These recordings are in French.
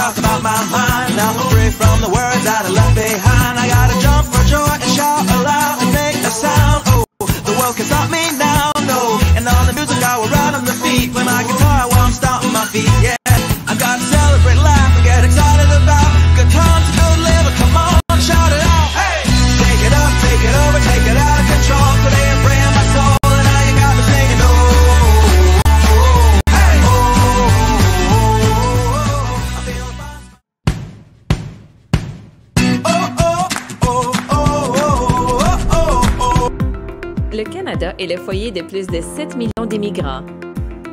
talk about my mind. Now I'm free from the words that I left behind. I gotta jump for joy and shout aloud and make a sound. Oh, the world can stop me now, no. And all the music I will ride on the beat. When my guitar won't stop my feet, yeah. I gotta celebrate life and get excited about good times and good living. Come on, shout it out. Hey, take it up, take it over, take it out of control. Today I'm praying my soul, and now you got me singing. Oh, hey, oh, I feel fine. Oh, oh, oh, oh, oh, oh. Le Canada est le foyer de plus de 7 millions d'immigrants.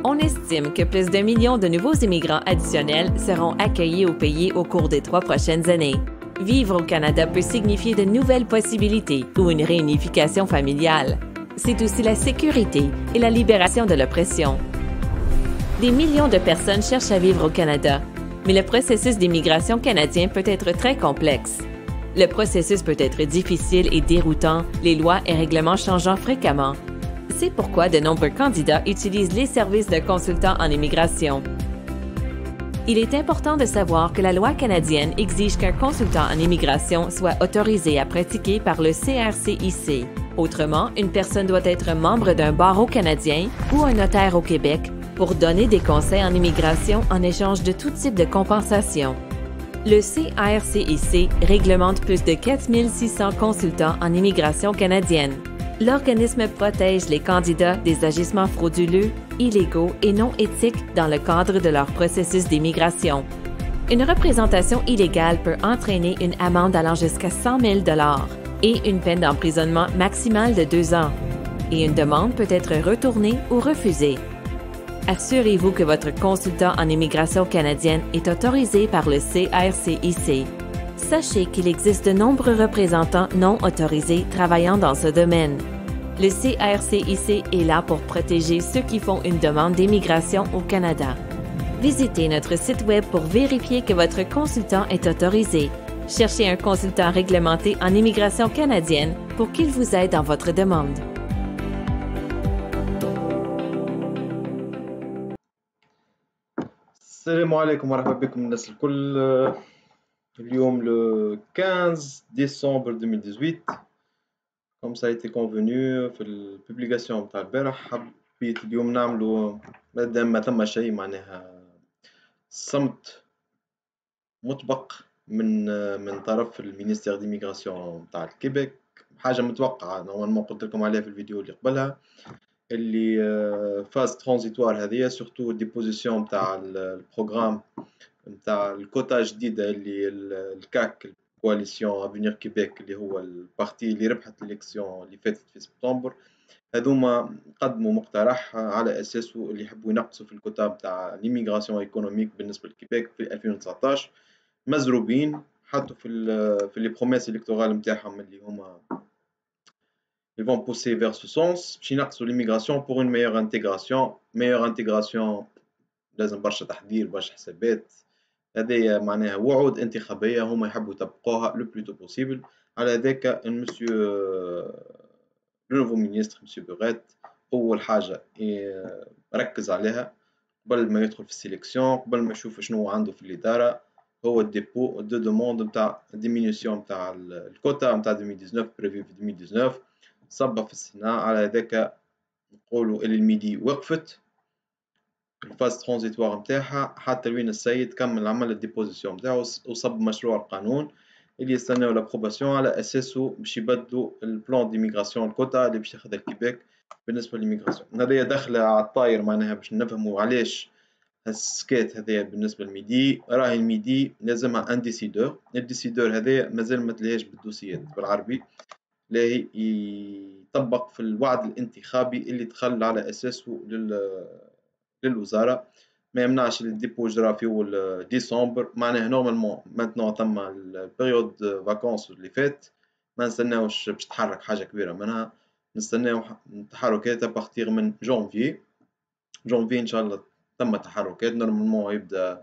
On estime que plus d'1 million de nouveaux immigrants additionnels seront accueillis au pays au cours des 3 prochaines années. Vivre au Canada peut signifier de nouvelles possibilités ou une réunification familiale. C'est aussi la sécurité et la libération de l'oppression. Des millions de personnes cherchent à vivre au Canada, mais le processus d'immigration canadien peut être très complexe. Le processus peut être difficile et déroutant, les lois et règlements changeant fréquemment. C'est pourquoi de nombreux candidats utilisent les services de consultants en immigration. Il est important de savoir que la loi canadienne exige qu'un consultant en immigration soit autorisé à pratiquer par le CRCIC. Autrement, une personne doit être membre d'un barreau canadien ou un notaire au Québec pour donner des conseils en immigration en échange de tout type de compensation. Le CRCIC réglemente plus de 4600 consultants en immigration canadienne. L'organisme protège les candidats des agissements frauduleux, illégaux et non éthiques dans le cadre de leur processus d'immigration. Une représentation illégale peut entraîner une amende allant jusqu'à 100 000 $ et une peine d'emprisonnement maximale de 2 ans. Et une demande peut être retournée ou refusée. Assurez-vous que votre consultant en immigration canadienne est autorisé par le CRCIC. Sachez qu'il existe de nombreux représentants non autorisés travaillant dans ce domaine. Le CRCIC est là pour protéger ceux qui font une demande d'immigration au Canada. Visitez notre site Web pour vérifier que votre consultant est autorisé. Cherchez un consultant réglementé en immigration canadienne pour qu'il vous aide dans votre demande. السلام عليكم ورحمة بكم الناس الكل. اليوم le 15 décembre 2018 comme ça a été convenu في الببليكاسيون متاع البارح. حبيت اليوم نعملو مادام ما ثم شيء معناها صمت مطبق من طرف المينيستير ديميغراسيون متاع الكيبيك، حاجة متوقعة نورمالمون قلت لكم عليها في الفيديو اللي قبلها، اللي فاز ترانزيتوار هذيا سورتو ديبوزيسيون متاع البروغرام متاع الكوتا جديدة اللي الكاك كواليسيون افونير كيبيك اللي هو البارتي اللي ربحت الالكسيون اللي فاتت في سبتمبر، هذوما قدموا مقترح على اساسه اللي يحبوا ينقصوا في الكوتا متاع ليميغراسيون ايكونوميك بالنسبة لكيبيك في 2019. مزروبين حطوا في لي بروميس الكتورال نتاعهم اللي هما ils vont pousser vers ce sens باش ينقصوا l'immigration pour une meilleure intégration. لازم برشا تحضير برشا حسابات، هذه معناها وعود انتخابية هما يحبوا يطبقوها لو بلوتو بوسيبل. على هذاك مسيو لو نوفو مينيستر مسيو بوغيت أول حاجة ركز عليها قبل ما يدخل في السيليكسيون، قبل ما يشوف شنو عنده في الإدارة، هو الديبو دو دوموند نتاع ديمينيسيون نتاع الكوتا نتاع 2019 بريفي في 2019 صبا في السنة. على هذاك نقولوا اللي الميدي وقفت الفاز ترانزيتوار نتاعها حتى لوين السيد كمل عمل الديبوزيسيون نتاعو وصب مشروع القانون اللي يستناو لابروباسيون على اساسه باش يبدلوا البلان ديميغراسيون الكوتا اللي باش تاخذها الكيبيك بالنسبه للميغراسيون. هذايا داخله على الطاير معناها باش نفهموا علاش السكات هذايا بالنسبه للميدي. راهي الميدي لازمها ان ديسيدور، الديسيدور هذايا مازال ما تلهاش بالدوسيات بالعربي، لا يطبق في الوعد الانتخابي اللي دخل على اساسه للوزاره. ما يمنعش الديبو جرا في اول ديسمبر، معناها نورمالمون ماتنون ثم البيريود فاكونس اللي فات ما نستناوش باش تتحرك حاجه كبيره منها، نستناو تحركات ابارتيغ من جونفي ان شاء الله. ثم تحركات نورمالمون يبدا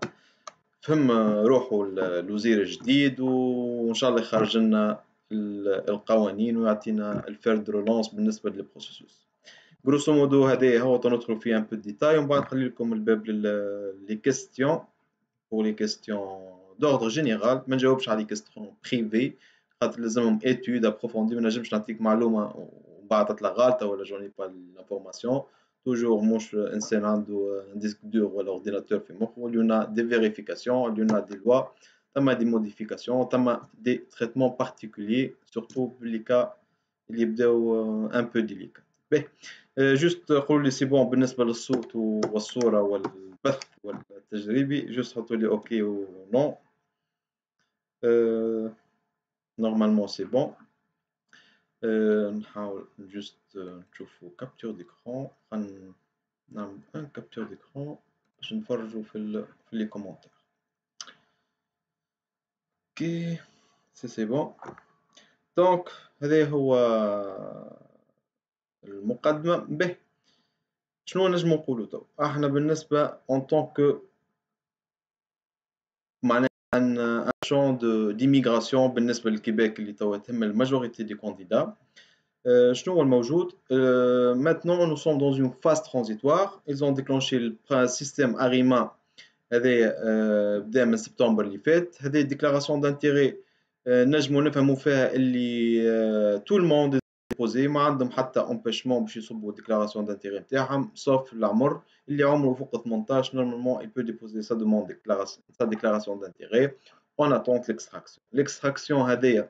فهم روحه الوزير الجديد وان شاء الله يخرج لنا القوانين ويعطينا الفير دو رولونس بالنسبه للبروسيسوس. grosso modo هذا هو تندخل فيه un peu de détail ومن بعد نخلي لكم الباب لي كيستيون pour les questions d'ordre général ما نجاوبش على كيستيون بريفي خاطر لازمهم étude approfondie ما نجمش نعطيك معلومة وبعد تطلع غلطة ولا جوني با l'information toujours مش إنسان عنده un disque dur ولا ordinateur في مخه il y en a des vérifications il y en a des lois ثم des modifications ثم des traitements particuliers surtout les cas اللي يبداو un peu délicats باهي جوست قولوا لي سي بون بالنسبة للصوت والصورة والبث والتجريبي جوست حطوا لي اوكي و نو نورمالمون سي بون نحاول جوست نشوفوا كابتور ديكرون نعمل ان كابتور ديكرون باش نفرجوا في لي كومونتير اوكي سي بون دونك هذا هو المقدمة به شنو نجمو نقولوا تو احنا بالنسبة en tant que معناها ان شون ديميغراسيون بالنسبة للكيبيك اللي توا تهم الماجوريتي دي كانديدا شنو هو الموجود maintenant nous sommes dans une phase transitoire ils ont déclenché le système ARIMA هذا بدا من سبتمبر اللي فات هذه ديكلاراسيون دانتيري نجمو نفهموا فيها اللي tout le monde ديبوزي ما عندهم حتى امبيشمون باش يصبوا ديكلاراسيون دانتيري نتاعهم سوف العمر اللي عمره فوق 18 نورمالمون il peut déposer sa demande sa déclaration d'intérêt on attend l'extraction هذيا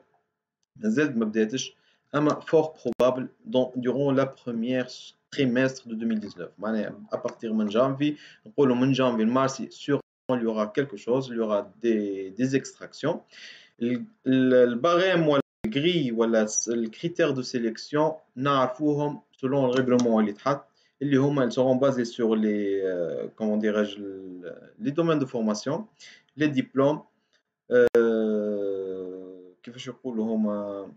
مازالت ما بداتش اما fort probable durant la première trimestre de 2019 معناها à partir من janvier نقولوا من janvier لمارس sûrement il y aura quelque chose il y aura des extractions الباريم grille ولا الكريتير دو سيليكسيون نعرفوهم selon le règlement اللي تحط اللي هما ils seront basés sur les comment dirais-je les domaines de formation les diplômes كيفاش يقولوا هما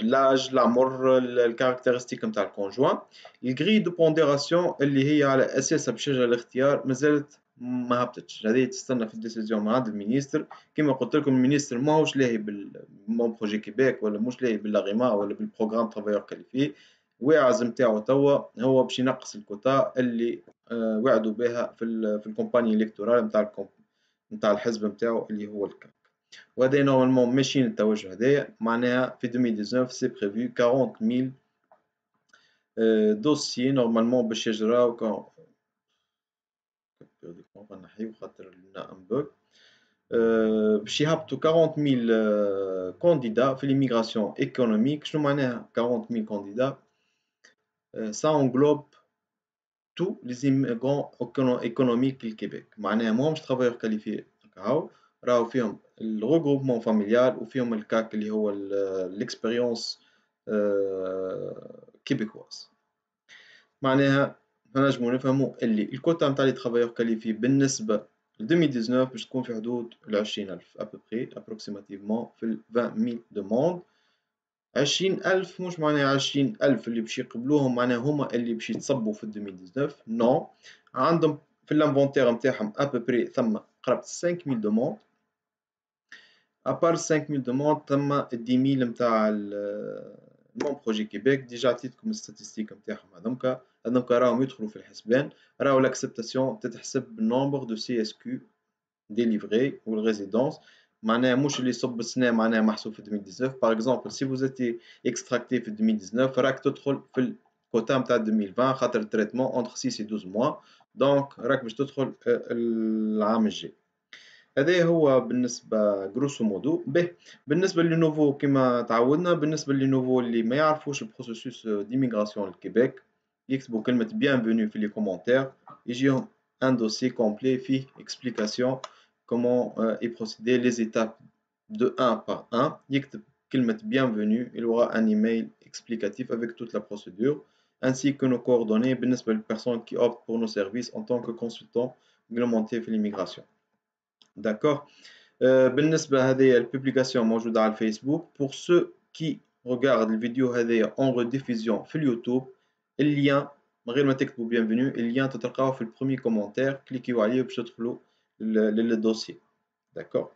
l'âge العمر الكاركتيرستيك نتاع الكونجوان الجري دو بونديراسيون اللي هي على اساسها باش يجي الاختيار مازالت ما هبطتش هذه تستنى في الديسيزيون مع عند المينيستر كما قلت لكم المينيستر ماهوش لاهي بالمون بروجي كيبيك ولا مش لاهي باللاغيما ولا بالبروغرام ترافايور كاليفي واعز نتاعو توا هو باش ينقص الكوتا اللي وعدوا بها في الكومباني الكتورال نتاع الحزب نتاعو اللي هو الكاك وهذا نورمالمون ماشيين التوجه هذايا معناها في 2019 سي بريفو 40000 دوسيي نورمالمون باش يجراو نحيو خاطر لنا ان بوك باش يهبطوا 40000 كانديدا في ليميغراسيون ايكونوميك شنو معناها 40000 كانديدا ça englobe tous les immigrants économiques للكيبيك معناها ماهمش travailleurs qualifiés راهو فيهم الريغروبمون فاميليال وفيهم الكاك اللي هو الاكسبيريونس كيبيكواز معناها نجمو نفهمو اللي الكوتا نتاع لي ترافايور كاليفي بالنسبه ل 2019 باش تكون في حدود 20000 ابوبري ابروكسيماتيفمون في 20000 دوموند 20000 مش معناها 20000 اللي باش يقبلوهم معناها هما اللي باش يتصبوا في 2019 نو عندهم في الانفونتير نتاعهم ابوبري ثم قرابه 5000 دوموند ابار 5000 دوموند ثم 10000 نتاع المون بروجي كيبيك ديجا عطيتكم الستاتستيك نتاعهم هذوك راهم يدخلوا في الحسبان راهو لاكسبتاسيون تتحسب بالنومبر دو سي اس كيو ديليفري والريزيدونس معناها مش اللي يصب السنه معناها محسوب في 2019 باغ اكزومبل سي فوزيتي اكستراكتي في 2019 راك تدخل في الكوتا نتاع 2020 خاطر التريتمون انتر 6 و 12 موا دونك راك باش تدخل العام الجاي هذا هو بالنسبه غروسو مودو بالنسبه للنوفو كما تعودنا بالنسبه للنوفو اللي ما يعرفوش البروسيسوس ديميغراسيون للكيبيك يكتبوا كلمه bienvenue في لي كومونتير يجيهم ان دوسي كومبلي فيه اكسبليكاسيون comment est procédé les étapes de 1 par 1 يكتب كلمه bienvenue il aura un email explicatif avec toute la procédure ainsi que nos coordonnées بالنسبه للبيرسون qui optent pour nos services en tant que consultant réglementé في l'immigration. D'accord. بالنسبة هذه البوبليكاسيون موجودة على الفيسبوك. Pour ceux qui regardent الفيديو هذه en rediffusion في اليوتيوب اللين من غير ما تكتبوا bienvenue اللين تلقاوه في البرومي كومنتير كليكيو عليه باش تدخلوا للدوسي. D'accord.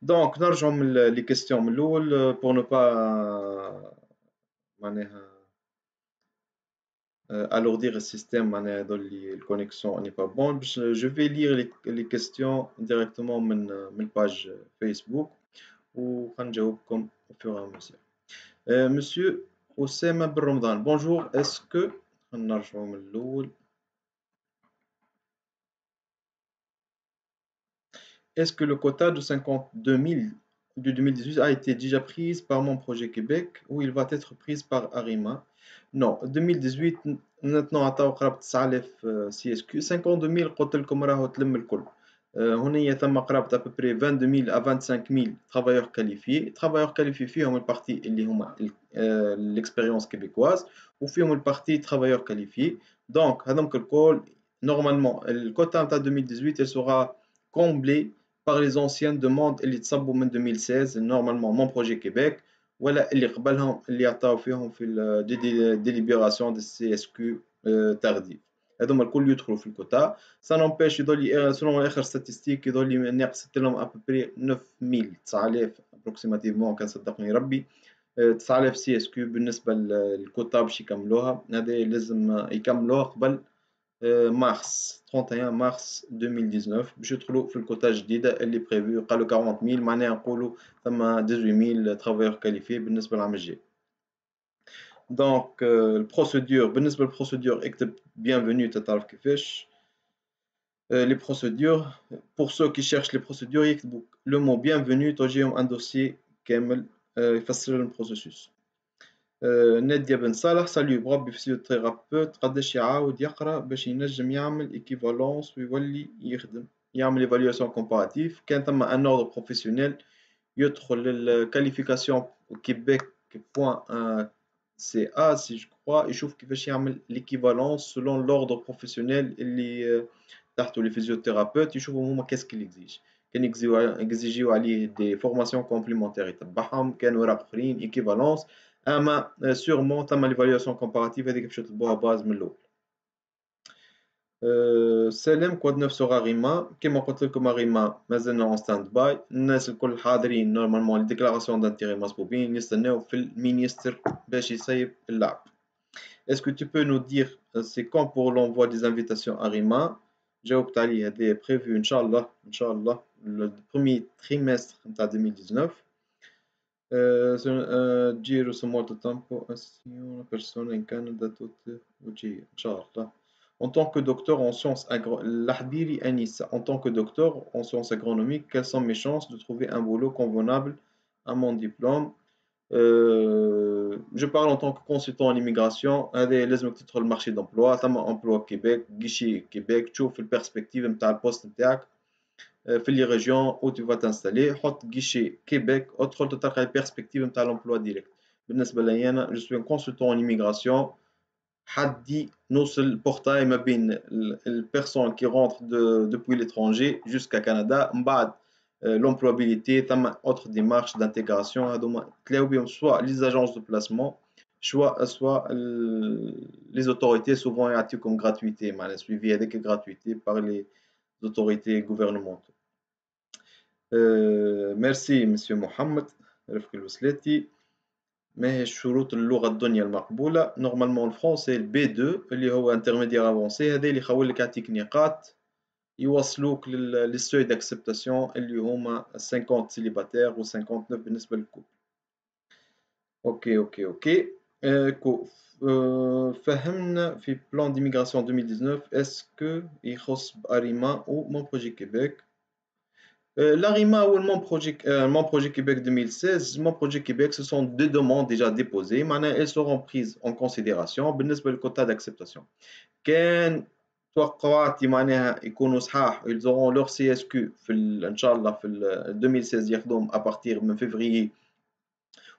Donc نرجعوا من لي كيستيون من الأول pour ne pas معناها alourdir le système معناها يظل لي الconnexion n'est pas bon. Je vais lire les questions directement من page Facebook وغنجاوبكم au fur et à mesure. Monsieur Oussama Ben Ramadan, bonjour. Est-ce que نرجعوا من الأول. Est-ce que le quota de 52 000 de 2018 a été déjà prise par mon projet Québec ou il va être prise par Arima? Non, 2018 maintenant عطاو قرابة 9000 سي اس كيو. 52 000 قلت لكم راهو تلم الكل. هنا ثم قرابة ابري 22 000 à 25 000 travailleurs qualifiés. Travailleurs qualifiés فيهم البارتي اللي هما l'expérience québécoise وفيهم البارتي travailleurs qualifiés. Donc هذوك الكل normalement le quota نتاع 2018 elle sera comblé par les anciennes demandes اللي تصبوا من 2016 normalement mon projet Québec ولا اللي قبلهم اللي عطاو فيهم في délibération de CSQ ترديف. هذوما الكل يدخلوا في الكوتا. ça n'empêche يضل selon اخر ستاتستيك يضل ناقص لهم ابري 9000 9000 approximativement كان صدقني ربي 9000 سي اس كيو بالنسبه للكوتا باش يكملوها. هذا لازم يكملوها قبل مارس 31 مارس 2019 باش يدخلوا في الكوتا الجديده اللي بريفيو. قالوا 40000 معناها نقولوا ثم 18000 ترافايور كاليفي بالنسبه للعام الجاي. دونك البروسيدور بالنسبه للبروسيدور اكتب bienvenue تعرف كيفاش. les procédures pour ceux qui cherchent les procédures يكتبوا le mot bienvenue توجيهم un dossier كامل يفسر لهم البروسيسوس. نادية بن صالح ساليو بربي فيزيوثيرابيوت قداش يعاود يقرا باش ينجم يعمل ايكيفالونس ويولي يخدم يعمل ايفاليواسيون كومباراتيف. كان ثم ان اوردر بروفيسيونيل يدخل للكاليفيكاسيون كيبيك بوان سي ا سي جو كوا يشوف كيفاش يعمل ليكيفالونس سولون لوردر بروفيسيونيل اللي تحته لي فيزيوثيرابيوت يشوفوا هما كاسكي ليكزيج. كان يكزيجيو عليه دي فورماسيون كومبليمونتير يتبعهم كانوا اوراق اخرين ايكيفالونس. اما سيغمون ثم ليفاليواسيون كومباراتيف هذيك باش تطلبوها باز من الاول. سلام كواد نوف سوغ اريما كيما قلت لكم اريما مازلنا اون ستاند باي. الناس الكل حاضرين نورمالمون لي ديكلاراسيون دانتيغي مسبوبين يستناو في المينيستر باش يصيب اللعب. Est-ce que tu peux nous dire c'est quand pour l'envoi des invitations Arima? جاوبت عليه هذا prévu ان شاء الله le premier trimestre نتاع 2019. Giro su molto tempo una persona in Canada tutte وجهية إن شاء الله. En tant que docteur en sciences l'Ahdiri Anissa, en tant que docteur en sciences agronomiques, quelles sont mes chances de trouver un boulot convenable à mon diplôme? Je parle en tant que consultant en immigration. هذا لازمك تدخل المارشي d'emploi. ثم emploi كيبيك guichet كيبيك تشوف البيرسبكتيف نتاع البوست نتاعك في لي ريجيون او تو تنستالي. حط غيشي كيبيك ادخل تلقى البيرسبكتيف نتاع لومبلوا ديريكت. بالنسبه لي انا جو سوي كونسلتون ان ايميغراسيون حدي نوصل البورتاي ما بين البيرسون كي رونتر دوبوي ليترونجي جوسكا كندا. من بعد لومبلوابيليتي ثم اوتر ديمارش دانتيغراسيون هذوما تلاقيو بهم سوا لي زاجونس دو بلاسمون سوا لي زوتوريتي سوفون يعطيوكم غراتويتي معناها سويفي هذاك غراتويتي بار لي autorités gouvernementales. Merci Monsieur Mohamed رفق الوسلاتي. ما هي شروط اللغة الدنيا المقبولة؟ نورمالمون الفرونسي البي 2 اللي هو انترميديير افونسي هذا اللي يخول لك يعطيك نقاط يوصلوك للسوي داكسبتاسيون اللي هما 50 سيليباتير و 59 بالنسبة للكوب. اوكي فهمنا في بلان ديميغراسيون 2019 اسكو يخص باريما او مون بروجي كيبيك؟ l'ARIMA ou mon projet Québec 2016, mon projet Québec, ce sont deux demandes déjà déposées. Maintenant, elles seront prises en considération بالنسبة للquota d'acceptation. كان توقعاتي معناها يكونوا صحاح ils auront leur CSQ في إن شاء الله في 2016 ياخذوهم à partir من février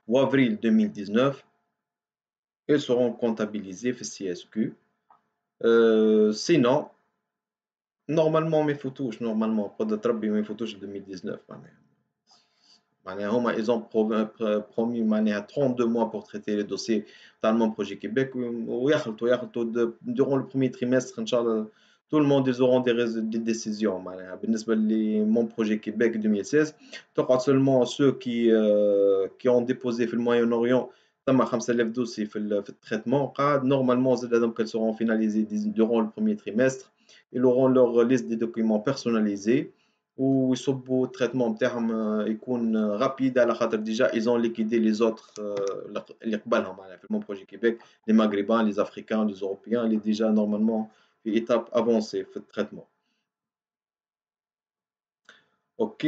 ou avril 2019. Ils seront comptabilisés في CSQ. Sinon normalement ما يفوتوش نورمالمون قدرة ربي ما يفوتوش 2019 معناها هما ils ont promis معناها 32 mois pour traiter les dossiers تاع mon projet Québec ويخلطوا durant le premier trimestre إن شاء الله tout le monde ils auront des décisions معناها بالنسبة ل mon projet Québec 2016 تقعد seulement ceux qui ont déposé في الموyen-orient ثم 5000 dossiers في الtraitement قاعد. Normalement زاد هذوما qu'elles seront finalisées durant le premier trimestre. Ils auront leur liste des documents personnalisés ويصبوا التريتمون نتاعهم يكون رابيد على خاطر ديجا ils ont liquidé les autres اللي قبلهم معناها في المون بروجي كيبيك les maghrébins les africains les européens اللي ديجا normalement في étape avancée في التريتمون. OK.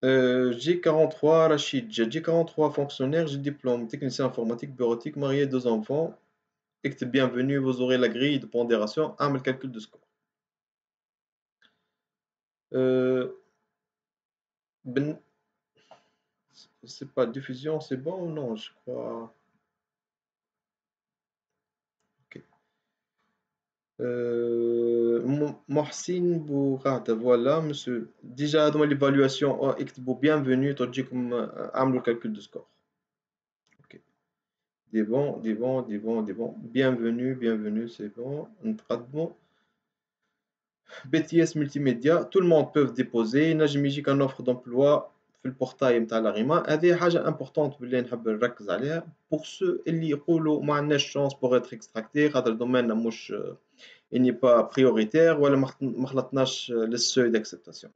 G43 Rachid, G43 fonctionnaire, j'ai diplôme technicien informatique, bureautique, marié, 2 enfants. Bienvenue, vous aurez la grille de pondération, le calcul de score. C'est pas diffusion, c'est bon ou non, je crois. Ok. Mohsin Bourada, voilà, monsieur. Déjà dans l'évaluation, bienvenue, le calcul de score. Ok. Des bons. Bienvenue, c'est bon. Bon. BTS multimédia, tout le monde peut déposer. نجم يجيك une offre d'emploi في البورتاي نتاع الأغمة. هذه حاجة importante باللي نحب نركز عليها pour ceux اللي يقولوا ما عندناش chance pour être extracté خاطر الدومين مش il n'est pas prioritaire ولا ما خلطناش للسوي d'acceptation.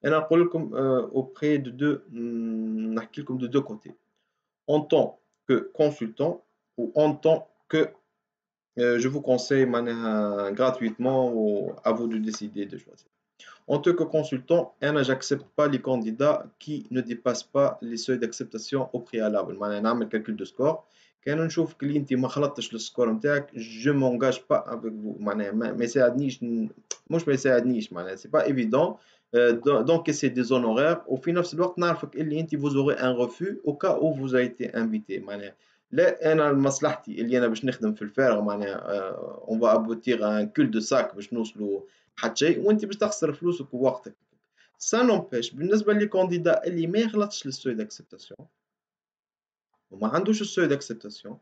أنا نقول لكم auprès de deux نحكي لكم de deux côtés. En tant que consultant ou en tant que je vous conseille gratuitement à vous de décider de choisir. En tant que consultant, je n'accepte pas les candidats qui ne dépassent pas les seuils d'acceptation au préalable. Je fais calcul de score. Quand je trouve que tu n'as pas le score, je ne m'engage pas avec vous. Mais ce n'est pas évident d'encaisser des honoraires. Au final, vous aurez un refus au cas où vous avez été invité. لا انا لمصلحتي اللي انا باش نخدم في الفارغ معناها اون فا ابوتيغ ان كول دو ساك باش نوصلوا حتى شيء وانت باش تخسر فلوسك ووقتك. سا نومبيش بالنسبه لي كانديدا اللي ما يغلطش للسوي داكسبتاسيون وما عندوش السوي داكسبتاسيون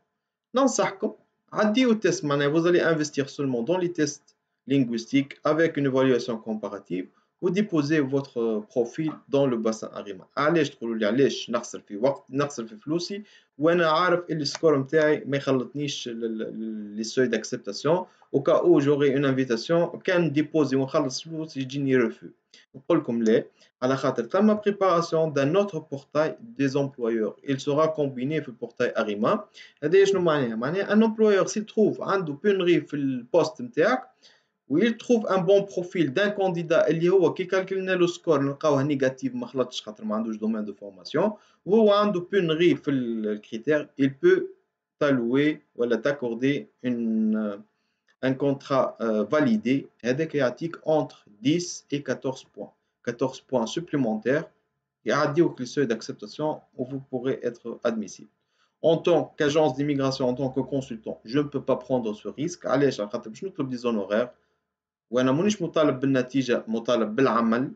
ننصحكم عديو التيست معناها vous allez investir seulement dans les tests linguistiques avec une évaluation comparative ou déposez votre profil dans le bassin ARIMA. علاش تقولوا لي علاش نخسر في وقت نخسر في فلوسي وانا عارف اللي السكور نتاعي ما يخلطنيش لي سوي داكسبتاسيون او كا او جوري اون انفيتاسيون كان ديبوزي ونخلص فلوس يجيني ريفو. نقول لكم لا على خاطر ثم بريباراسيون دان اوتر بورتاي دي امبلويور il sera combiné في البورتاي ARIMA. هذا شنو معناها ان امبلويور سي تروف عنده بونري في البوست نتاعك و il trouve un bon profil d'un candidat اللي هو كي كالكلنا له سكور نلقاوه نيجاتيف ما خلطش خاطر ما عندوش دومين دو فورماسيون وهو عنده بونغي في الكريتير il peut t'allouer ولا t'accorder un contrat validé هذاك يعطيك entre 10 et 14 points 14 points supplémentaires يعديوك les seuils d'acceptation où vous pourrez être admissible. En tant qu'agence d'immigration, en tant que consultant, je ne peux pas prendre ce risque. علاش على خاطر باش نطلب des honoraires وانا مانيش مطالب بالنتيجه مطالب بالعمل.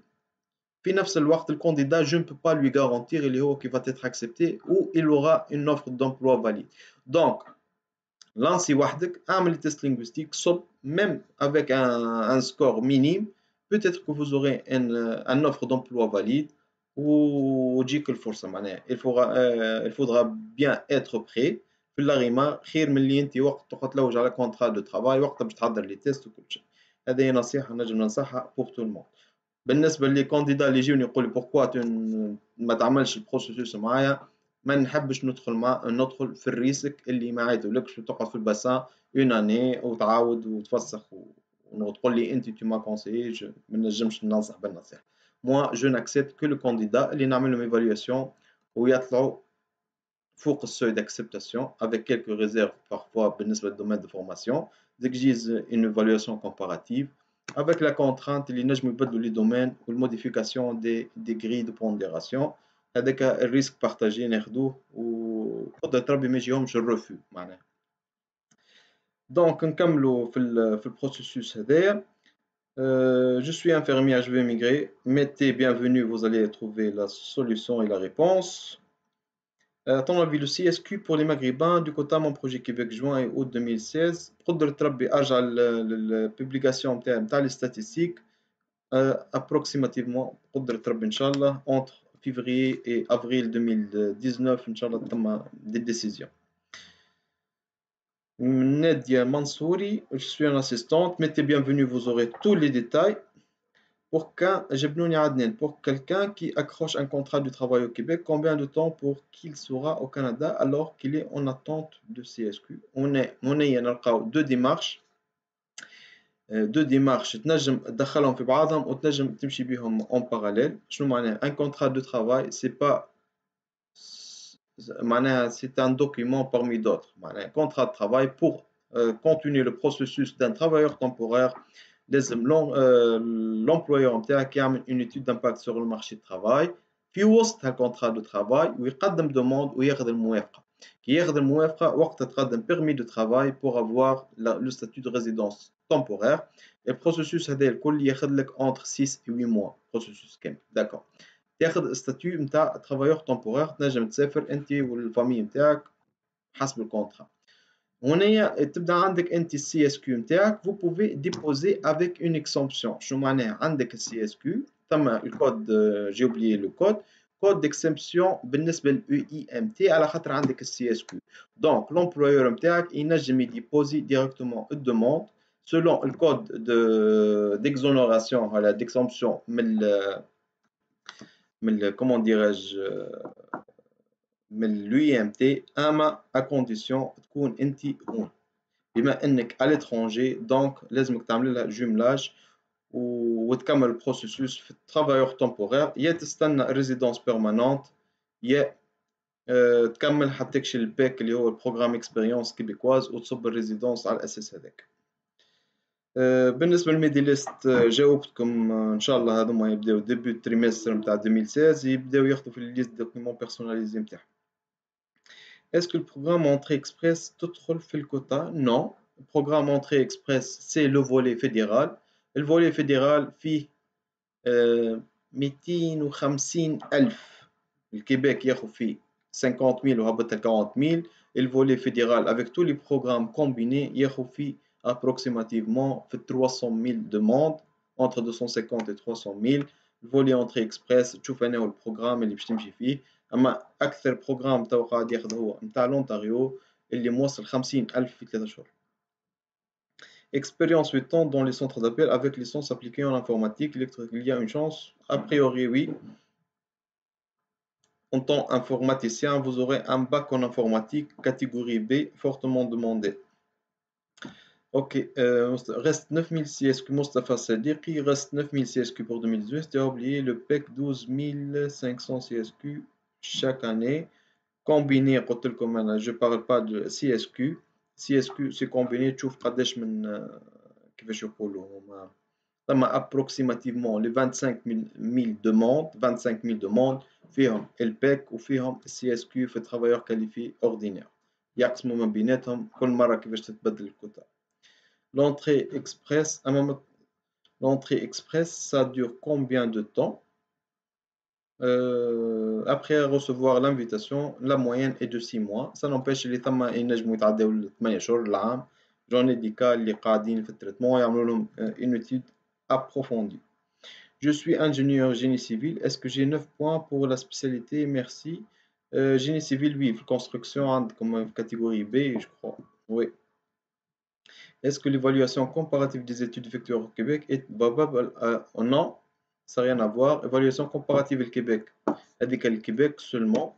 في نفس الوقت الكانديدا je ne peux pas lui garantir اللي هو qui va être accepté ou il aura une offre d'emploi valide. Donc لانسي وحدك اعمل تيست لينغويستيك صب même avec un score minime peut-être que vous aurez un offre d'emploi valide وتجيك الفرصه معناها il faudra bien être prêt في اللاغيما خير من اللي انت وقت تقعد تلوج على كونترا دو ترافاي وقتها باش تحضر لي تيست وكل شيء. هذه نصيحه نجم ننصحها pour tout le monde. بالنسبه لي كانديدا اللي يجوني يقول لي بوركوا ما تعملش البروسيسوس معايا ما نحبش ندخل في الريسك اللي ما عايدولكش وتقعد في الباسان اون اني وتعاود وتفسخ وتقول لي انت tu m'as conseillé ما نجمش ننصح بالنصيحه. Moi je n'accepte que le candidat اللي نعمل لهم ايفالواسيون ويطلعوا فوق السوي d'acceptation avec quelques réserves parfois بالنسبه للدومين دو فورماسيون d'exiger une évaluation comparative avec la contrainte اللي نجم يبدلوا لي دومين والموديفيكاسيون des grilles de pondération. هذاك الريسك بارتاجي ناخذوه وقدر ربي ما يجيهمش الرفو معناها. دونك نكملوا في البروسيسوس هذايا. Je suis infirmière, je vais migrer. Mettez bienvenue, vous allez trouver la solution et la réponse. Ton avis, le CSQ pour les Maghrébins du quota mon projet Québec juin et août 2016. تقدر تربي ارجع للبوبليكاسيون نتاع les statistiques approximativement تقدر تربي ان شاء الله entre février et avril 2019 Inch'Allah تم des décisions. Nadia Mansouri, je suis une assistante, mettez bienvenue, vous aurez tous les détails. Pour quelqu'un qui accroche un contrat de travail au Québec, combien de temps pour qu'il sera au Canada alors qu'il est en attente de CSQ? On a deux démarches تنجم تدخلهم في بعضهم وتنجم تمشي بهم en parallèle. شنو معناها un contrat de travail c'est pas معناها c'est un document parmi d'autres. معناها un contrat de travail pour continuer le processus d'un travailleur temporaire لازم l'employeur نتاعك يعمل une étude d'impact sur le marché du travail في وسط هالcontrat de travail ويقدم demande وياخذ الموافقة. كي ياخذ الموافقة وقتها تقدم permis de travail pour avoir le statut de résidence temporaire. Et le processus هذا الكل ياخذ لك entre 6 et 8 mois processus كامل. D'accord. تاخذ statut نتاع travailleur temporaire تنجم تسافر انت والفامي نتاعك حسب الكونترا. هنا تبدا عندك انت السي اس كيو نتاعك vous pouvez déposer avec une exemption. شنو معناها عندك السي اس كيو ثم الكود جي اوبليي لو كود ديكسبسيون بالنسبه للاو اي ام تي على خاطر عندك السي اس كيو. دونك لومبلويور نتاعك ينجم يديبوزي ديريكتومون الدوموند selon le code d'exonération voilà d'exemption comment dirais-je من l'UIMT اما à condition تكون انت هون بما انك à l'étranger donc لازمك تعمل لها جملاج وتكمل البروسيسوس في الترافايور temporaire يا تستنى ريزيدونس بيرمانونت يا تكمل حتى تكشي الباك اللي هو البروغرام اكسبيريونس كيبيكواز وتصب الريزيدونس على الاساس هذاك. بالنسبه للميديليست جاوبتكم ان شاء الله هذوما يبداو ديبي تريمستر نتاع 2016 يبداو ياخذوا في الليست دوكيمون بيرسوناليزي نتاعهم. Est-ce que le programme Entrée Express تدخل في الكوتا؟ Non. Le programme Entrée Express c'est le volet fédéral. Le volet fédéral فيه 250,000. الكيبيك ياخذ فيه 50,000 وهبط 40,000. Et le volet fédéral avec tous les programmes combinés ياخذ فيه approximativement 300,000 demandes entre 250 et 300,000. Le volet Entrée Express تشوف أنا البروغرام اللي باش تمشي فيه. أما أكثر بروغرام تو قاعد ياخذ هو نتاع لونتاريو اللي موصل 50,000 في 3 شهور. Expérience 8 ans dans les centres d'appel avec licence appliquée en informatique électrique. Il y a une chance? A priori, oui. En tant qu'informaticien, vous aurez un bac en informatique catégorie B fortement demandé. Ok, reste 9000 CSQ. Mostafa Sadiqi, reste 9000 CSQ pour 2018. Tu as oublié le PEC 12500 CSQ chaque année. Combiné, je ne parle pas de CSQ. CSQ c'est combiné, tu vois, كيفاش يقولوا هما ثم approximativement les 25,000 demandes 25,000 demandes فيهم الباك وفيهم السي اس كيو في travailleur qualifié ordinaire يقسموا من بيناتهم كل مرة كيفاش تتبدل الكوتا. L'entrée express l'entrée express ça dure combien de temps? Après recevoir l'invitation la moyenne est de 6 mois. Ça n'empêche اللي ثم ينجموا يتعداو 8 شهور العام. J'en ai des cas اللي قاعدين في التريتمون يعملوا لهم une étude approfondie. Je suis ingénieur génie civil. Est-ce que j'ai 9 points pour la spécialité? Merci. Génie civil, oui. Construction, comme catégorie B, je crois. Oui. Est-ce que l'évaluation comparative des études effectuées au Québec est non, ça n'a rien à voir. Évaluation comparative au Québec. هذيك الكيبيك seulement.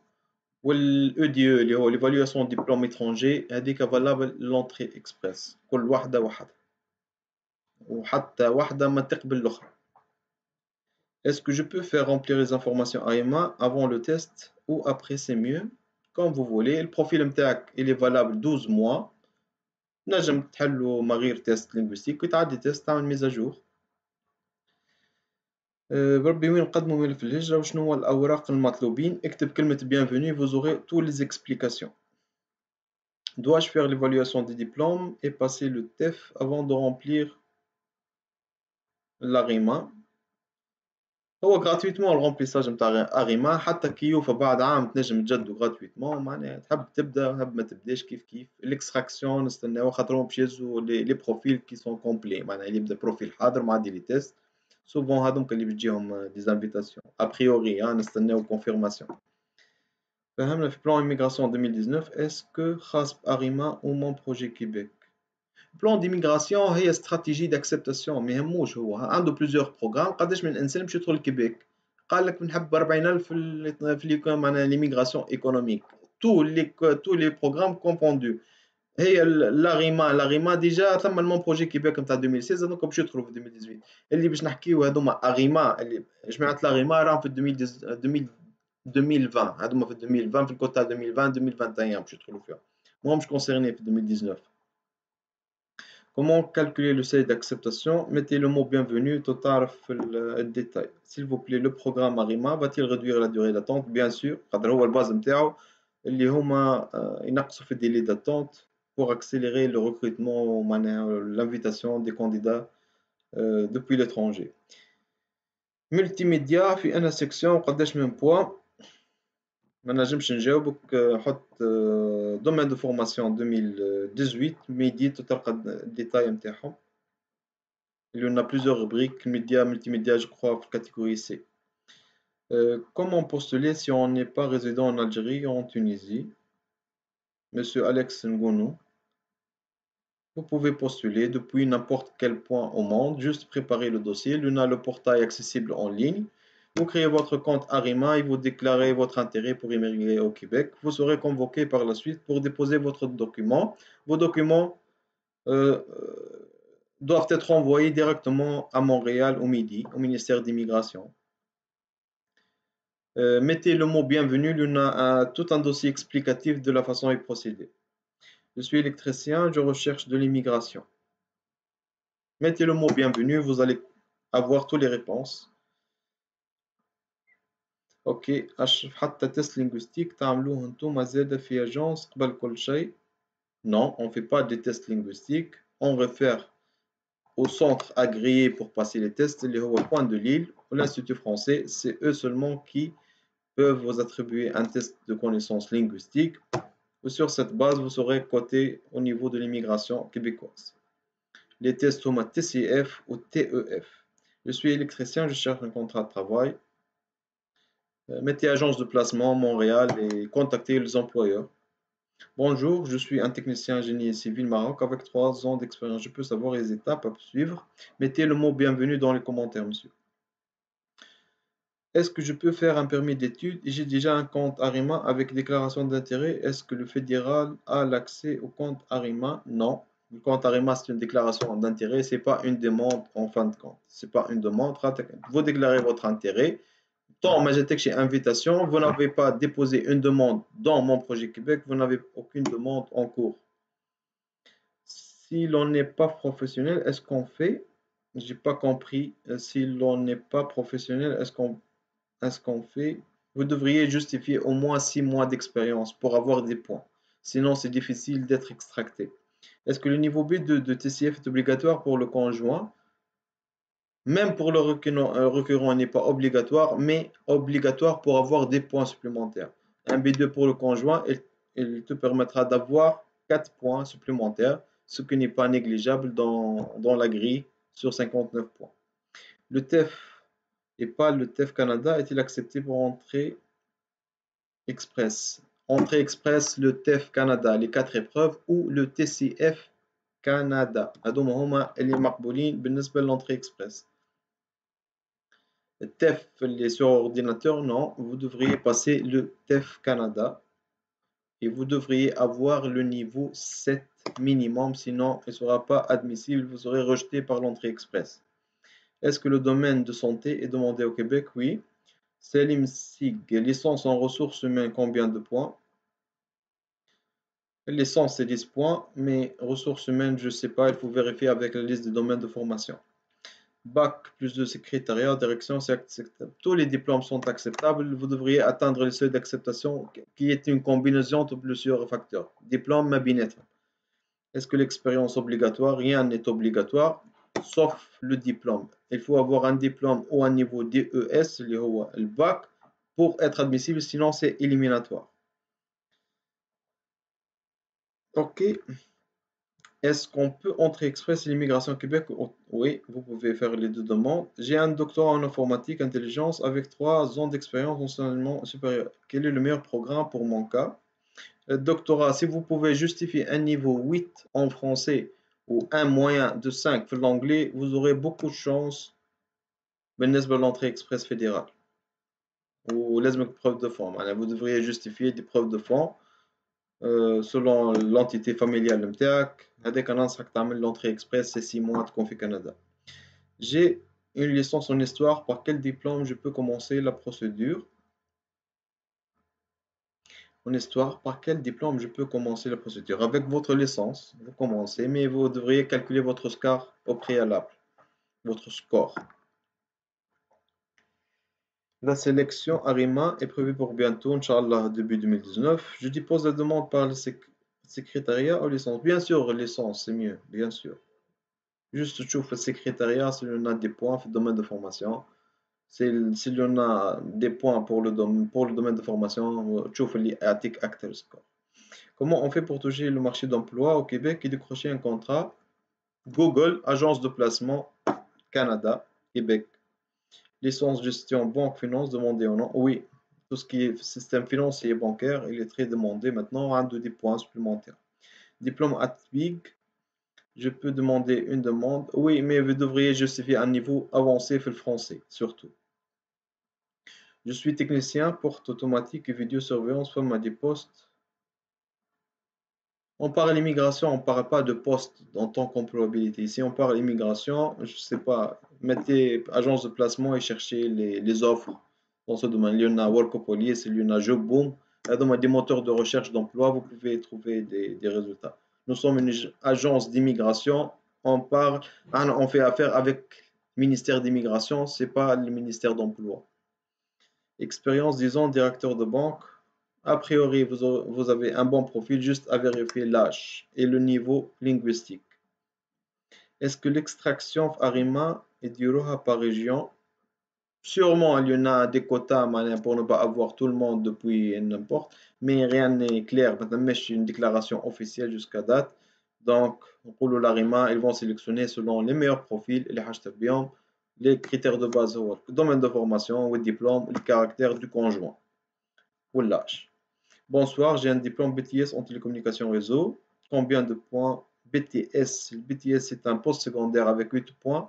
والEDE اللي هو l'évaluation diplôme étranger هذيك valable l'entrée express. كل واحدة وحتى واحدة ما تقبل الأخرى. Est-ce que je peux faire remplir les informations AMA avant le test ou après? C'est mieux, comme vous voulez. Le profil MTAC il est valable 12 mois. نجم تحلوا ما غير تيست لينغويستيك وتعدي تيست تعمل ميز اجور. بربي وين نقدموا ملف الهجرة وشنو هو الأوراق المطلوبين؟ اكتب كلمة bienvenue, vous aurez toutes les explications. Dois-je faire l'évaluation des diplômes et passer le TEF avant de remplir l'ARIMA? هو gratuitement الرomplissage نتاع ARIMA حتى كي يوفى بعد عام تنجم تجدو gratuitement معناها تحب تبدا تحب ما تبداش كيف الاكستراكسيون نستناو خاطرهم باش يهزو لي بروفيل كي سون كومبلي معناها اللي يبدا بروفيل حاضر مع دي لي تيست souvent هذوك اللي بتجيهم des invitations a priori نستناو confirmation. فهمنا في plan immigration 2019 est-ce que خاص بأريما ou mon projet Québec. plan d'immigration هي stratégie d'acceptation ما يهموش هو عنده plusieurs programmes قداش من انسان باش يدخل الكيبيك قال لك بنحب 40,000 في معناها l'immigration économique tous les programmes confondus. هي l'ARIMA ديجا ثم المون بروجي كيبيك نتاع 2016 هذوك باش يدخلوا في 2018 اللي باش نحكيو هذوما أريما اللي جماعة l'ARIMA راهم في 2020 هذوما في 2020 في الكوتا 2020 2021 باش يدخلوا فيها ماهمش كونسيرني في 2019. Comment calculer le seuil d'acceptation? Mettez le mot bienvenue, tout à le détail. S'il vous plaît, le programme ARIMA va-t-il réduire la durée d'attente? Bien sûr, هو الباز نتاعو اللي هما ينقصوا في délai d'attente pour accélérer le recrutement, l'invitation des candidats depuis l'étranger. Multimédia, في أنا section قداش من point ما نجمش نجاوبك حط domaine de formation 2018 ميدي تلقى الديتاي نتاعهم. Il y en a plusieurs rubriques, médias, multimédia, je crois, catégorie C. Comment postuler si on n'est pas résident en Algérie ou en Tunisie? Monsieur Alex Ngounou. Vous pouvez postuler depuis n'importe quel point au monde, juste préparer le dossier. L'UNA, le portail accessible en ligne. Vous créez votre compte ARIMA et vous déclarez votre intérêt pour immigrer au Québec. Vous serez convoqué par la suite pour déposer votre document. Vos documents doivent être envoyés directement à Montréal au midi, au ministère d'immigration. Mettez le mot bienvenue, l'UNA a tout un dossier explicatif de la façon de procéder. Je suis électricien, je recherche de l'immigration. Mettez le mot bienvenue, vous allez avoir toutes les réponses. Ok, حتى test linguistique تعملوه انتم زادة في agence قبل كل شيء. Non, on ne fait pas des tests linguistiques, on réfère au centre agréé pour passer les tests, les hauts points de Lille ou l'Institut français, c'est eux seulement qui peuvent vous attribuer un test de connaissances linguistiques. Sur cette base, vous serez coté au niveau de l'immigration québécoise. Les tests sont TCF ou TEF. Je suis électricien, je cherche un contrat de travail. Mettez agence de placement Montréal et contactez les employeurs. Bonjour, je suis un technicien génie civil Maroc avec 3 ans d'expérience. Je peux savoir les étapes à suivre. Mettez le mot bienvenue dans les commentaires, monsieur. Est-ce que je peux faire un permis d'études? J'ai déjà un compte ARIMA avec déclaration d'intérêt. Est-ce que le fédéral a l'accès au compte ARIMA? Non. Le compte ARIMA, c'est une déclaration d'intérêt. Ce n'est pas une demande en fin de compte. Ce n'est pas une demande. Vous déclarez votre intérêt. Tant que chez invitation, vous n'avez pas déposé une demande dans mon projet Québec, vous n'avez aucune demande en cours. Si l'on n'est pas professionnel, est-ce qu'on fait? J'ai pas compris. Si l'on n'est pas professionnel, est-ce qu'on fait? Vous devriez justifier au moins 6 mois d'expérience pour avoir des points. Sinon, c'est difficile d'être extracté. Est-ce que le niveau B de TCF est obligatoire pour le conjoint? Même pour le requérant n'est pas obligatoire, mais obligatoire pour avoir des points supplémentaires. Un B2 pour le conjoint, il te permettra d'avoir 4 points supplémentaires, ce qui n'est pas négligeable dans la grille sur 59 points. Le TEF et pas le TEF Canada est-il accepté pour entrée express? Entrée express, le TEF Canada, les 4 épreuves, ou le TCF Canada. هذوما هما اللي مقبولين بالنسبة للentrée express. TEF sur ordinateur, non, vous devriez passer le TEF Canada et vous devriez avoir le niveau 7 minimum, sinon il ne sera pas admissible, vous serez rejeté par l'entrée express. Est-ce que le domaine de santé est demandé au Québec? Oui. Selim Sig, licence en ressources humaines, combien de points? Licence c'est 10 points, mais ressources humaines, je ne sais pas, il faut vérifier avec la liste des domaines de formation. Bac plus de secrétariat, direction, c'est acceptable. Tous les diplômes sont acceptables. Vous devriez atteindre le seuil d'acceptation qui est une combinaison de plusieurs facteurs. Diplôme, ma binette. Est-ce que l'expérience obligatoire? Rien n'est obligatoire, sauf le diplôme. Il faut avoir un diplôme ou un niveau DES, le bac, pour être admissible, sinon c'est éliminatoire. Ok. Est-ce qu'on peut entrer express l'immigration au Québec? Oui, vous pouvez faire les deux demandes. J'ai un doctorat en informatique intelligence avec 3 ans d'expérience en enseignement supérieur. Quel est le meilleur programme pour mon cas? Le doctorat, si vous pouvez justifier un niveau 8 en français ou un moyen de 5 pour l'anglais, vous aurez beaucoup de chance بالنسبة l'entrée express fédérale. ولازمك preuve de fond. Vous devriez justifier des preuves de fond selon l'entité familiale نتاعك. هذاك أنا ننصحك تعمل l'entrée express, c'est 6 mois تكون في كندا. J'ai une licence en histoire, par quel diplôme je peux commencer la procédure? En histoire, par quel diplôme je peux commencer la procédure? Avec votre licence, vous commencez, mais vous devriez calculer votre score au préalable, votre score. La sélection ARIMA est prévue pour bientôt, Inch'Allah, début 2019. Je dépose la demande par le secrétariat ou licence. Bien sûr, licence, c'est mieux, bien sûr. Juste, tu le secrétariat, s'il y en a des points dans le domaine de formation. S'il y en a des points pour le domaine de formation, tu les acteurs score. Comment on fait pour toucher le marché d'emploi au Québec et décrocher un contrat? Google, agence de placement, Canada, Québec. Licence gestion banque finance demandée ou non? Oui, tout ce qui est système financier et bancaire, il est très demandé maintenant, un de des points supplémentaires. Diplôme atypique, je peux demander une demande? Oui, mais vous devriez justifier un niveau avancé pour le français, surtout. Je suis technicien, porte automatique et vidéosurveillance, format des postes. On parle immigration, on ne parle pas de poste en tant qu'employabilité. Ici, on parle immigration, je ne sais pas, mettez agence de placement et cherchez les offres dans ce domaine. Il y en a Workopolis, il y en a Jobboom. Dans des moteurs de recherche d'emploi, vous pouvez trouver des résultats. Nous sommes une agence d'immigration. On fait affaire avec le ministère d'immigration, ce n'est pas le ministère d'emploi. Expérience, disons, directeur de banque. A priori, vous avez un bon profil, juste à vérifier l'âge et le niveau linguistique. Est-ce que l'extraction ARIMA est du ROHA par région? Sûrement, il y en a des quotas pour ne pas avoir tout le monde depuis n'importe, mais rien n'est clair. Maintenant, c'est une déclaration officielle jusqu'à date. Donc, pour l'ARIMA, ils vont sélectionner selon les meilleurs profils, les critères de base, le domaine de formation, le diplôme, le caractère du conjoint ou l'âge. Bonsoir, j'ai un diplôme BTS en télécommunication réseau. Combien de points? BTS. Le BTS, c'est un post secondaire avec 8 points.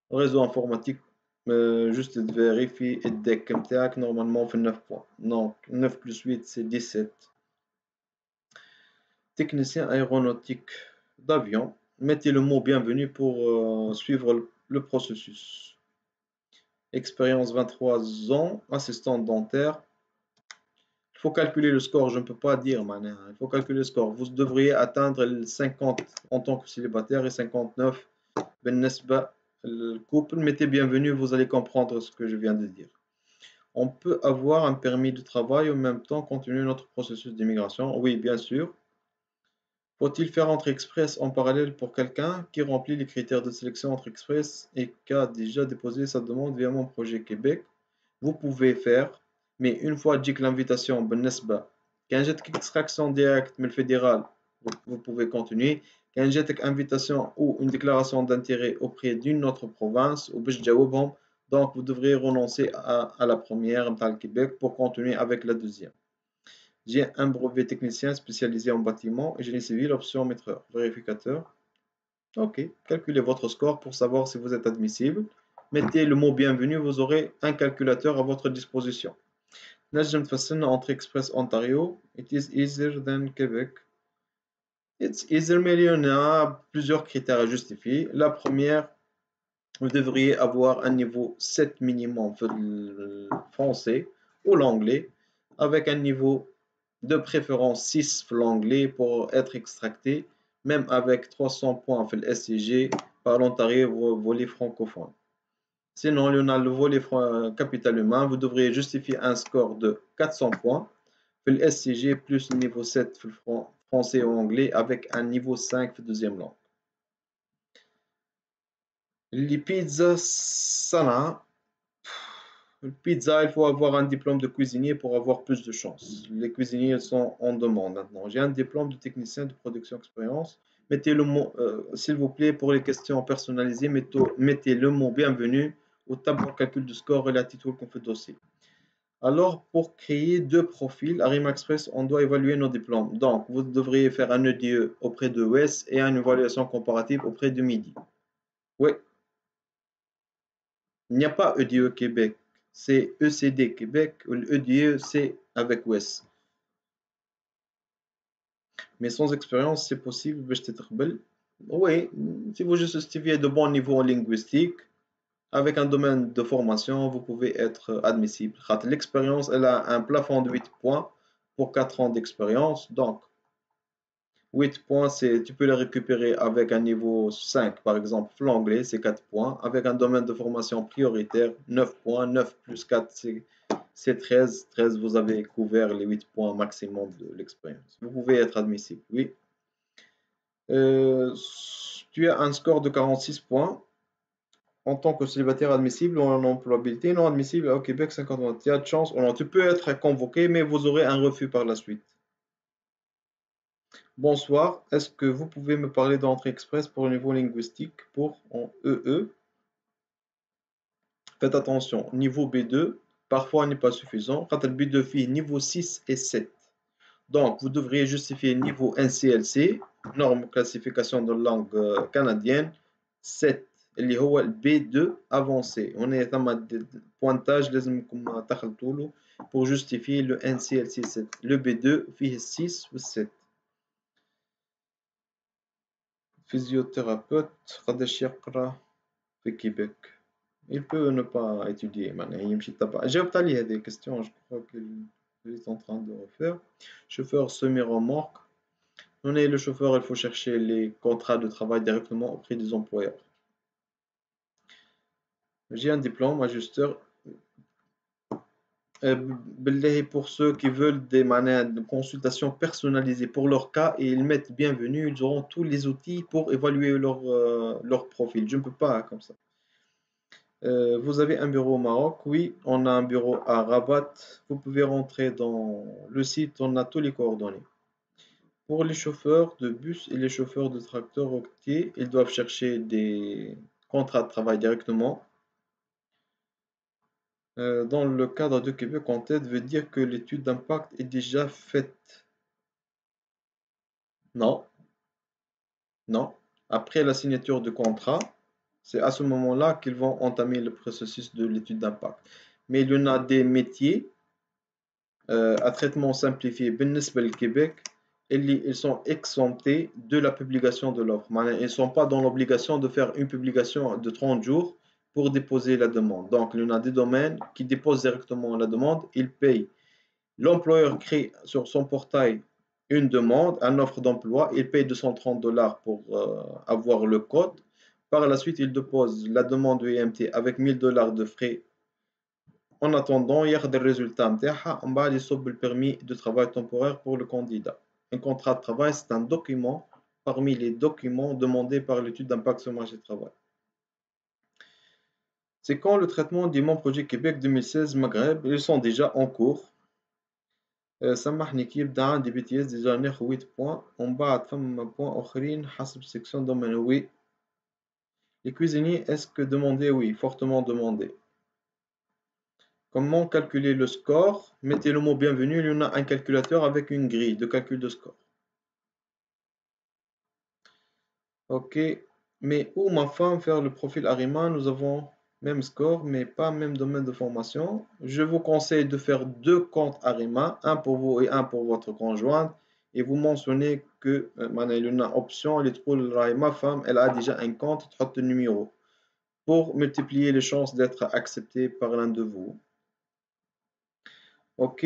Réseau informatique, juste vérifier et DEC MTAC, normalement, on fait 9 points. Donc, 9 plus 8, c'est 17. Technicien aéronautique d'avion. Mettez le mot bienvenue pour suivre le processus. Expérience 23 ans, assistant dentaire. Il faut calculer le score, je ne peux pas dire, il faut calculer le score. Vous devriez atteindre les 50 en tant que célibataire et 59 le couple. Mettez bienvenue, vous allez comprendre ce que je viens de dire. On peut avoir un permis de travail en même temps continuer notre processus d'immigration? Oui, bien sûr. Faut-il faire entrée express en parallèle pour quelqu'un qui remplit les critères de sélection entrée express et qui a déjà déposé sa demande via mon projet Québec? Vous pouvez faire, mais une fois dit que l'invitation بالنسبة كان جاتك extraction directe mais le fédéral, vous pouvez continuer. كان جاتك invitation ou une déclaration d'intérêt auprès d'une autre province ou باش تجاوبهم, donc vous devrez renoncer à la première dans le Québec pour continuer avec la deuxième. J'ai un brevet technicien spécialisé en bâtiment et génie civil, option maître vérificateur. Ok, calculez votre score pour savoir si vous êtes admissible. Mettez le mot bienvenue, vous aurez un calculateur à votre disposition. نجم تفسرنا entrée express Ontario. It is easier than Québec. It's easier, mais il y en a plusieurs critères à justifier. La première, vous devriez avoir un niveau 7 minimum pour le français ou l'anglais, avec un niveau de préférence 6 pour l'anglais pour être extracté, même avec 300 points pour le SCG par l'Ontario volet francophone. Sinon, il y en a le volet capital humain. Vous devriez justifier un score de 400 points. Pour le SCG plus le niveau 7 pour le français ou anglais avec un niveau 5 pour deuxième langue. Les pizzas Sana. Le pizza, il faut avoir un diplôme de cuisinier pour avoir plus de chance. Les cuisiniers sont en demande maintenant. J'ai un diplôme de technicien de production expérience. mettez le mot, s'il vous plaît, pour les questions personnalisées, mettez le mot bienvenue au tableau calcul de score relatif au conflit dossier. Alors, pour créer deux profils, Arima Express, on doit évaluer nos diplômes. Donc, vous devriez faire un EDE auprès de WES et une évaluation comparative auprès de MIDI. Oui. Il n'y a pas EDE Québec, c'est ECD Québec. L'EDE, c'est avec WES. Mais sans expérience, c'est possible. Oui, si vous justifiez de bons niveaux linguistiques, avec un domaine de formation, vous pouvez être admissible. L'expérience, elle a un plafond de 8 points pour 4 ans d'expérience. Donc, 8 points, tu peux les récupérer avec un niveau 5, par exemple, l'anglais, c'est 4 points. Avec un domaine de formation prioritaire, 9 points. 9 plus 4, c'est 13. 13, vous avez couvert les 8 points maximum de l'expérience. Vous pouvez être admissible, oui. Tu as un score de 46 points. En tant que célibataire admissible ou en employabilité, non admissible au Québec, 50. Il y a de chance. Non, tu peux être convoqué, mais vous aurez un refus par la suite. Bonsoir, est-ce que vous pouvez me parler d'entrée express pour le niveau linguistique pour en EE? Faites attention, niveau B2, parfois n'est pas suffisant. Quand le B2 fait niveau 6 et 7. Donc, vous devriez justifier niveau NCLC, norme classification de langue canadienne, 7. اللي هو B2 avancé. On est à pointage لازمكم تخلطوا له pour justifier le NCLC 7. Le B2 فيه 6 و 7. Physiothérapeute قداش يقرا في Québec. Il peut ne pas étudier. J'ai obtenu des questions, je crois qu'il est en train de refaire. Chauffeur semi-remorque. On est le chauffeur, il faut chercher les contrats de travail directement auprès des employeurs. J'ai un diplôme ajusteur. Pour ceux qui veulent des consultations personnalisées pour leur cas et ils mettent bienvenue, ils auront tous les outils pour évaluer leur profil. Je ne peux pas comme ça. Vous avez un bureau au Maroc? Oui, on a un bureau à Rabat. Vous pouvez rentrer dans le site, on a tous les coordonnées. Pour les chauffeurs de bus et les chauffeurs de tracteurs routiers, ils doivent chercher des contrats de travail directement. Dans le cadre de Québec en tête veut dire que l'étude d'impact est déjà faite. Non. Non. Après la signature de contrat, c'est à ce moment-là qu'ils vont entamer le processus de l'étude d'impact. Mais il y en a des métiers à traitement simplifié بالنسبة للكيبيك ils sont exemptés de la publication de l'offre. Ils ne sont pas dans l'obligation de faire une publication de 30 jours pour déposer la demande. Donc, il y en a des domaines qui déposent directement la demande, ils payent. L'employeur crée sur son portail une demande, une offre d'emploi, il paye $230 pour avoir le code. Par la suite, il dépose la demande de IMT avec $1000 de frais. En attendant, il y a des résultats. On va le permis de travail temporaire pour le candidat. Un contrat de travail, c'est un document parmi les documents demandés par l'étude d'impact sur le marché du travail. C'est quand le traitement du Mon Projet Québec 2016 Maghreb, ils sont déjà en cours. سامحني كي يبدا عندي بي تي اس ديجا ناخذ 8 بوان ومن بعد فما بوان اخرين حسب سيكسيون دومين. Oui. Les cuisiniers, est-ce que demandé? Oui, fortement demandé. Comment calculer le score? Mettez le mot bienvenue, il y en a un calculateur avec une grille de calcul de score. Ok, mais où ma femme faire le profil Arima, nous avons même score, mais pas même domaine de formation. Je vous conseille de faire deux comptes Arima, un pour vous et un pour votre conjointe, et vous mentionnez que il y a une option, ma femme, elle a déjà un compte, le numéro, pour multiplier les chances d'être accepté par l'un de vous. Ok,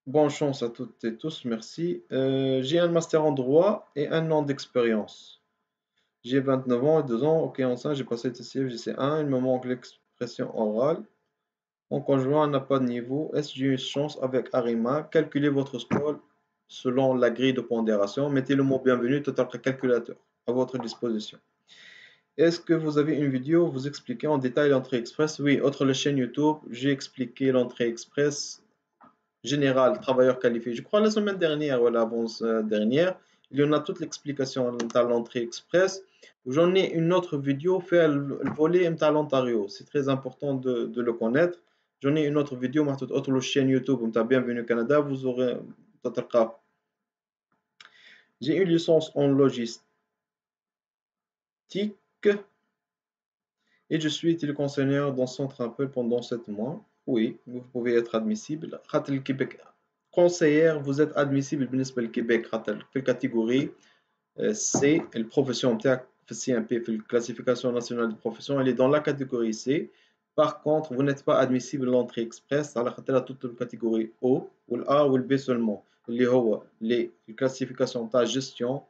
bonne chance à toutes et tous, merci. J'ai un master en droit et un an d'expérience. J'ai 29 ans et 2 ans. Ok, enceinte, j'ai passé TCF, JC1. Il me manque l'expression orale. Mon conjoint n'a pas de niveau. Est-ce que j'ai une chance avec Arima? Calculez votre score selon la grille de pondération. Mettez le mot bienvenue, total calculateur à votre disposition. Est-ce que vous avez une vidéo où vous expliquez en détail l'entrée express? Oui, autre la chaîne YouTube, j'ai expliqué l'entrée express générale, travailleur qualifié. Je crois la semaine dernière ou l'avance dernière. il y en a toute l'explication de l'entrée express. J'en ai une autre vidéo fait le volet de l'Ontario. C'est très important de le connaître. J'en ai une autre vidéo, sur la chaîne YouTube, Bienvenue Canada, vous aurez. J'ai une licence en logistique et je suis téléconseillère dans Centre Appel pendant 7 mois. Oui, vous pouvez être admissible. Le Québec conseillère, vous êtes admissible بالنسبة Québec في الكاتيجوري C, la profession CMP, la classification nationale de profession, elle est dans la catégorie C. Par contre, vous n'êtes pas admissible à l'entrée express à toute la catégorie O, ou A ou B seulement. Les classifications de gestion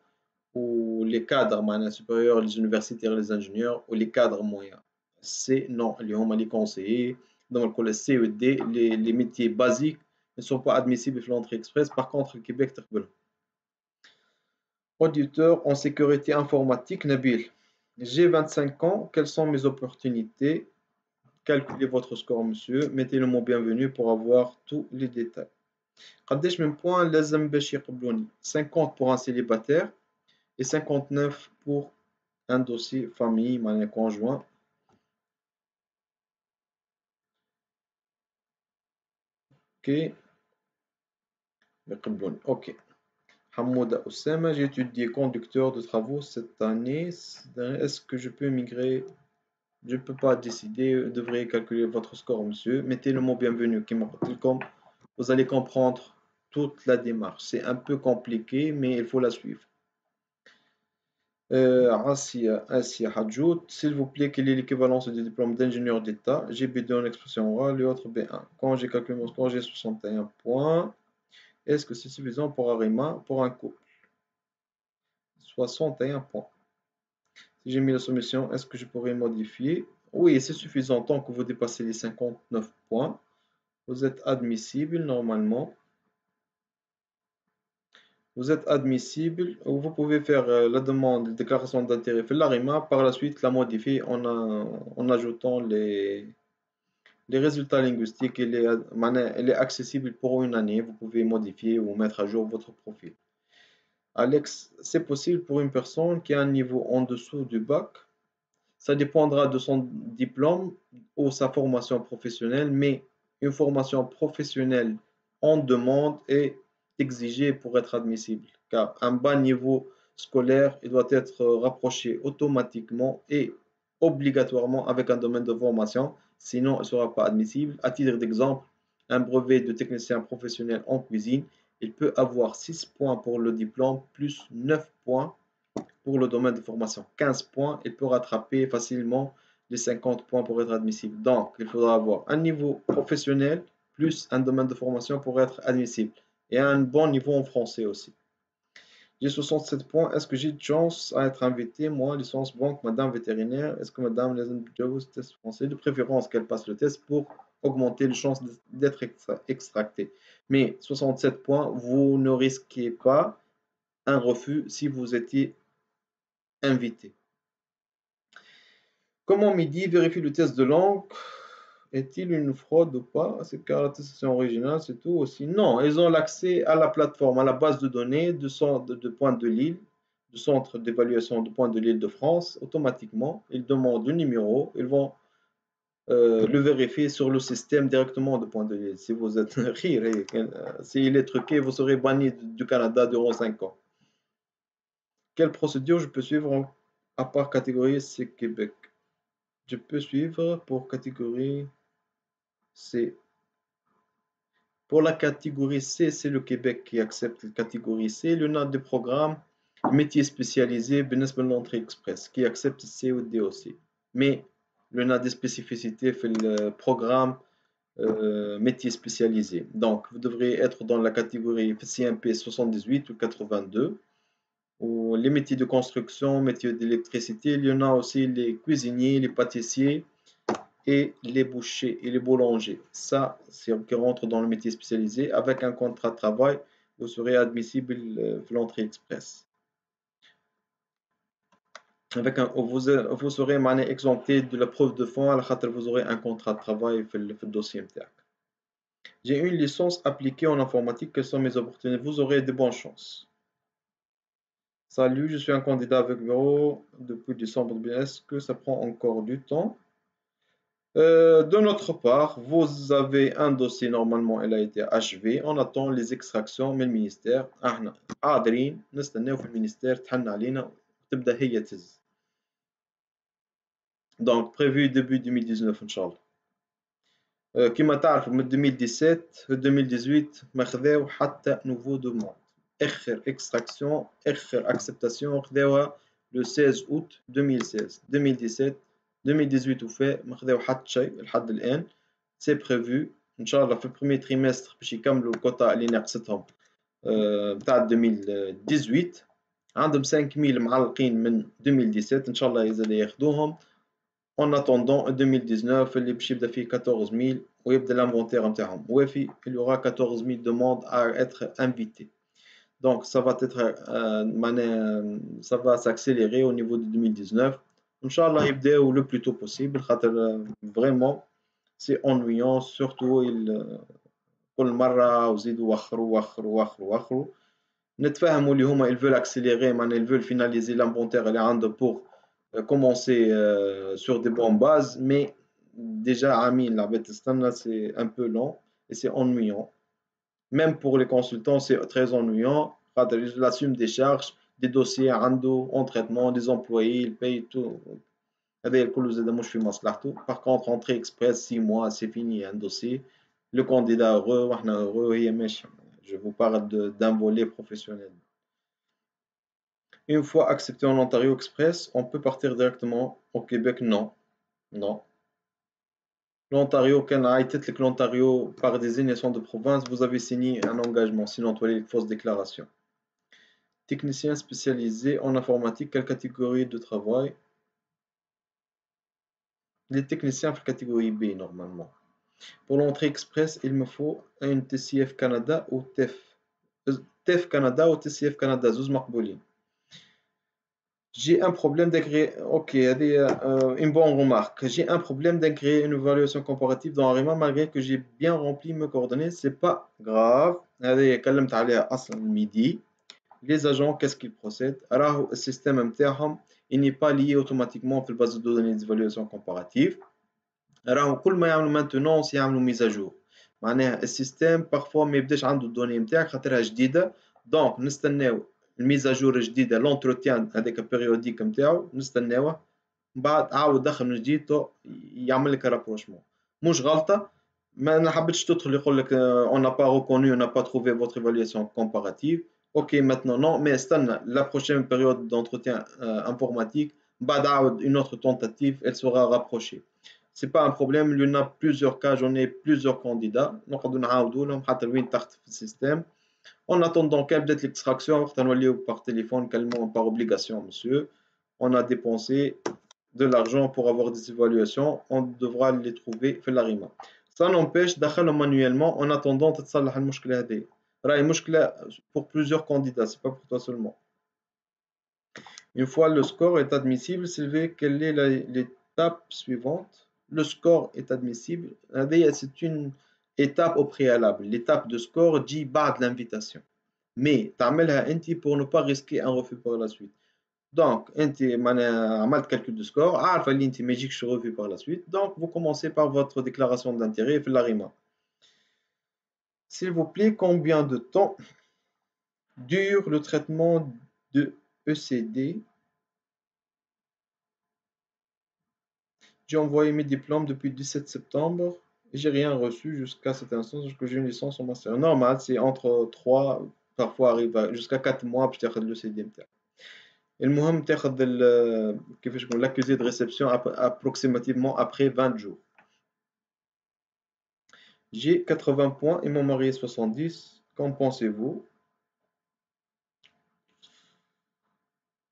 ou les cadres supérieurs, les universitaires, les ingénieurs ou les cadres moyens. C, non, les conseillers. Donc, le C et D, les métiers basiques ne sont pas admissibles à l'entrée express. Par contre, le Québec, auditeur en sécurité informatique, Nabil. J'ai 25 ans, quelles sont mes opportunités? Calculez votre score, monsieur. Mettez le mot bienvenue pour avoir tous les détails. قديش من points لازم باش يقبلوني؟ 50 pour un célibataire et 59 pour un dossier famille, معناها conjoint. Ok. يقبلوني. Ok. Hamouda Oussama, j'ai étudié conducteur de travaux cette année. Est-ce que je peux migrer? Je ne peux pas décider, vous devriez calculer votre score, monsieur. Mettez le mot bienvenue, vous allez comprendre toute la démarche. C'est un peu compliqué, mais il faut la suivre. Assia Hadjout, s'il vous plaît, quelle est l'équivalence du diplôme d'ingénieur d'État? J'ai B2 en expression orale, et autre B1. Quand j'ai calculé mon score, j'ai 61 points. Est-ce que c'est suffisant pour Arima, pour un couple? 61 points. Si j'ai mis la soumission, est-ce que je pourrais modifier? Oui, c'est suffisant tant que vous dépassez les 59 points. Vous êtes admissible normalement. Vous êtes admissible. Vous pouvez faire la demande de déclaration d'intérêt في l'ARIMA, par la suite la modifier en ajoutant les résultats linguistiques. Elle est accessible pour une année. Vous pouvez modifier ou mettre à jour votre profil. Alex, c'est possible pour une personne qui a un niveau en dessous du bac. Ça dépendra de son diplôme ou sa formation professionnelle, mais une formation professionnelle en demande est exigée pour être admissible, car un bas niveau scolaire il doit être rapproché automatiquement et obligatoirement avec un domaine de formation, sinon il ne sera pas admissible. À titre d'exemple, un brevet de technicien professionnel en cuisine, il peut avoir 6 points pour le diplôme plus 9 points pour le domaine de formation. 15 points, il peut rattraper facilement les 50 points pour être admissible. Donc, il faudra avoir un niveau professionnel plus un domaine de formation pour être admissible. Et un bon niveau en français aussi. J'ai 67 points. Est-ce que j'ai de chance à être invité? Moi, licence banque, madame vétérinaire. Est-ce que madame les test français? De préférence qu'elle passe le test pour augmenter les chances d'être extractée. Mais 67 points, vous ne risquez pas un refus si vous étiez invité. Comment Midi vérifie le test de langue? Est-il une fraude ou pas? C'est car l'attestation originale, c'est tout aussi. Non, ils ont l'accès à la plateforme, à la base de données de Pointe de Lille, du centre d'évaluation de Pointe de Lille de France, automatiquement. Ils demandent le numéro, ils vont le vérifier sur le système directement de Pointe de Lille. Si vous êtes rire, s'il est truqué, vous serez banni du Canada durant 5 ans. Quelle procédure je peux suivre à part catégorie C Québec? Je peux suivre pour catégorie C. Pour la catégorie C, c'est le Québec qui accepte la catégorie C. Le nom des programmes métiers spécialisés, بالنسبة l'entrée express, qui accepte C ou D aussi. Mais le nom des spécificités fait le programme métiers spécialisés. Donc, vous devrez être dans la catégorie CMP 78 ou 82. Ou les métiers de construction, métiers d'électricité. Il y en a aussi les cuisiniers, les pâtissiers et les bouchers et les boulangers. Ça, c'est qui rentre dans le métier spécialisé. Avec un contrat de travail, vous serez admissible à l'entrée express. Vous serez exempté de la preuve de fond, vous aurez un contrat de travail dans le dossier. J'ai une licence appliquée en informatique. Quelles sont mes opportunités? Vous aurez de bonnes chances. Salut, je suis un candidat avec bureau depuis décembre. Est-ce que ça prend encore du temps? De notre part, vous avez un dossier, normalement, il a été achevé. On attend les extractions من المنستير. احنا قادرين نستناو في المنستير تحن علينا وتبدا هي تهز. Donc prévu début 2019 إن شاء الله. كما تعرفوا من 2017 في 2018 ما خذاو حتى نوفو دوموند. اخر اكستراكسيون اخر اكسبتاسيون خذاوها لو 16 اوت 2016 2017 2018 وفاء ما خذاو حتى شيء لحد الان. سي بريفو ان شاء الله في البروميي تريمستر باش يكملوا الكوتا اللي ناقصتهم بتاع 2018. عندهم 5000 معلقين من 2017 ان شاء الله يزيد ياخذوهم. En attendant 2019 اللي باش يبدا فيه 14000 ويبدا l'inventaire نتاعهم وافي. Il y aura 14000 demandes à être invitées. Donc ça va être ça va s'accélérer au niveau de 2019. Inch'Allah يبداو le plus tôt possible خاطر vraiment c'est ennuyant surtout كل مرة وزيدوا وخروا. نتفاهموا اللي هما ils veulent accélérer ils veulent finaliser l'inventaire اللي عندهم pour commencer sur des bonnes bases, mais déjà عامين العباد تستنى c'est un peu long et c'est ennuyant. Même pour les consultants c'est très ennuyant. Il assume des charges, des dossiers عنده en traitement, des employés, il paye tout. هذا الكل زاد مش في مصلحته. Par contre entrée express 6 mois c'est fini un dossier. Le candidat heureux واحنا heureux هي ماشية. Je vous parle d'un volet professionnel. Une fois accepté en Ontario Express, on peut partir directement au Québec? Non. Non. L'Ontario, quand a été l'Ontario par désignation de province, vous avez signé un engagement, sinon tu as une fausse déclaration. Technicien spécialisé en informatique, quelle catégorie de travail? Les techniciens en catégorie B normalement. Pour l'entrée express, il me faut une TCF Canada ou TEF. TEF Canada ou TCF Canada, زوز مقبولين. J'ai un problème d'écrire. Ok, une bonne remarque. J'ai un problème d'écrire une évaluation comparative dans Arima malgré que j'ai bien rempli mes coordonnées. C'est pas grave. هذه كلمت عليها أصلا midi. Les agents, qu'est-ce qu'ils procèdent? Alors, le système MTHM, il n'est pas lié automatiquement في base de données d'évaluation comparative. Alors, كل ما يعملوا maintenance يعملوا mise à jour. معناها السيستم parfois ما يبداش عنده الدوني نتاعك خاطرها جديدة. Donc نستناو الميز اجور جديده لونتروتيان هذاك بيريوديك نتاعو نستناوه من بعد عاود دخل من جديد يعمل لك رابروشمون. مش غلطه ما حبيتش تدخل يقول لك on n'a pas reconnu on n'a pas trouvé votre évaluation comparative. Ok maintenant non mais استنى la prochaine période d'entretien informatique بعد عاود une autre tentative elle sera rapprochée. C'est pas un problème, il y en a plusieurs cas, j'en ai plusieurs candidats نقعدوا نعاودوا لهم حتى وين تحت في السيستم. En attendant qu'elle peut l'extraction, par téléphone, par obligation, monsieur. On a dépensé de l'argent pour avoir des évaluations. On devra les trouver في الأريمة. Ça n'empêche دخلهم manuellement en attendant تتصلح المشكلة هذه. راهي مشكلة pour plusieurs candidats, c'est pas pour toi seulement. Une fois le score est admissible, Sylvie, quelle est l'étape suivante? Le score est admissible. C'est une étape au préalable. L'étape de score dit بعد l'invitation. Mais تعملها انت pour ne pas risquer un refus par la suite. Donc انت عملت calcul de score عارفه اللي انت ما يجيكش refus par la suite. Donc vous commencez par votre déclaration d'intérêt في الأريمة. S'il vous plaît, combien de temps dure le traitement de ECD? J'ai envoyé mes diplômes depuis 17 septembre et j'ai rien reçu jusqu'à cet instant parce que j'ai une licence en master. Normal, c'est entre 3 parfois arrive jusqu'à 4 mois باش تاخذ le CD نتاعك. المهم تاخذ كيفاش نقول l'accusé de réception approximativement après 20 jours. J'ai 80 points et mon mari est 70. Qu'en pensez-vous?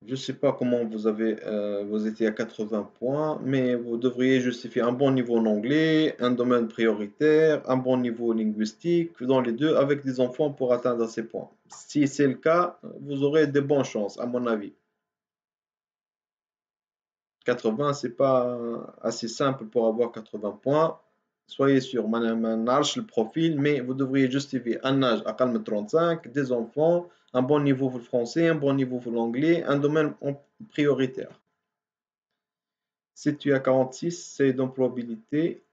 Je ne sais pas comment vous étiez à 80 points, mais vous devriez justifier un bon niveau en anglais, un domaine prioritaire, un bon niveau linguistique, dans les deux, avec des enfants pour atteindre ces points. Si c'est le cas, vous aurez de bonnes chances, à mon avis. 80, c'est pas assez simple pour avoir 80 points. soyez sûr, ما نعرفش le profil, mais vous devriez justifier un âge أقل من 35, des enfants, un bon niveau pour le français, un bon niveau pour l'anglais, un domaine prioritaire. Si tu as 46, c'est d'employabilité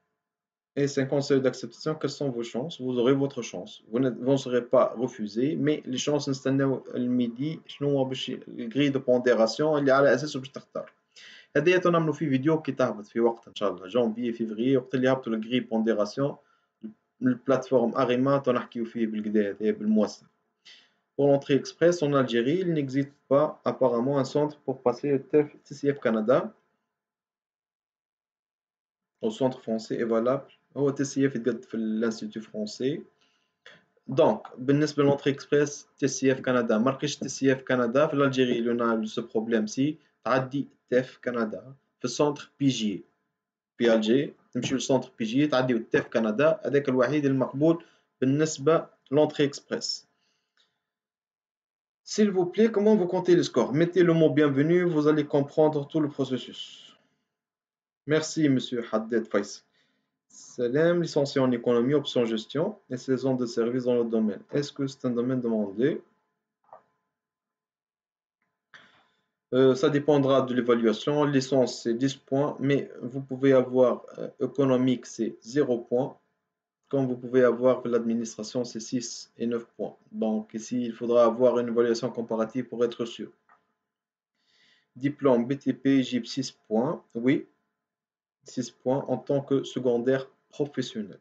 et 50 seuils d'acceptation. Quelles sont vos chances? Vous aurez votre chance. Vous ne serez pas refusé, mais les chances نستناو الميدي شنو هو باش الجري دو بونديراسيون اللي على اساسه باش تختار. هذه نعملوا في فيديو كي تهبط في وقت ان شاء الله جانفي فيفري وقت اللي هبطوا الجري بونديراسيون البلاتفورم اريما تنحكيو فيه بالكدا هذايا بالموسم. Pour l'entrée express en Algérie, il n'existe pas apparemment un centre pour passer le TCF Canada. Au centre français est valable. هو TCF يتقد في l'Institut français. Donc, بالنسبة للentrée express TCF Canada, ماركش TCF Canada في l'Algérie, il y en a ce problème-ci. تعدي TF Canada في السنتر بيجي في الجي تمشي للسنتر بيجي تعدي TF Canada هذاك الوحيد المقبول بالنسبة l'entrée express. S'il vous plaît, comment vous comptez le score? Mettez le mot bienvenue, vous allez comprendre tout le processus. Merci, monsieur Haddad Faisal. Salam, licencié en économie, option gestion et saison de service dans le domaine. Est-ce que c'est un domaine demandé? Ça dépendra de l'évaluation. Licence, c'est 10 points, mais vous pouvez avoir économique, c'est 0 points. Comme vous pouvez avoir l'administration, c'est 6 et 9 points. Donc ici, il faudra avoir une évaluation comparative pour être sûr. Diplôme BTP, JIP 6 points. Oui, 6 points en tant que secondaire professionnel.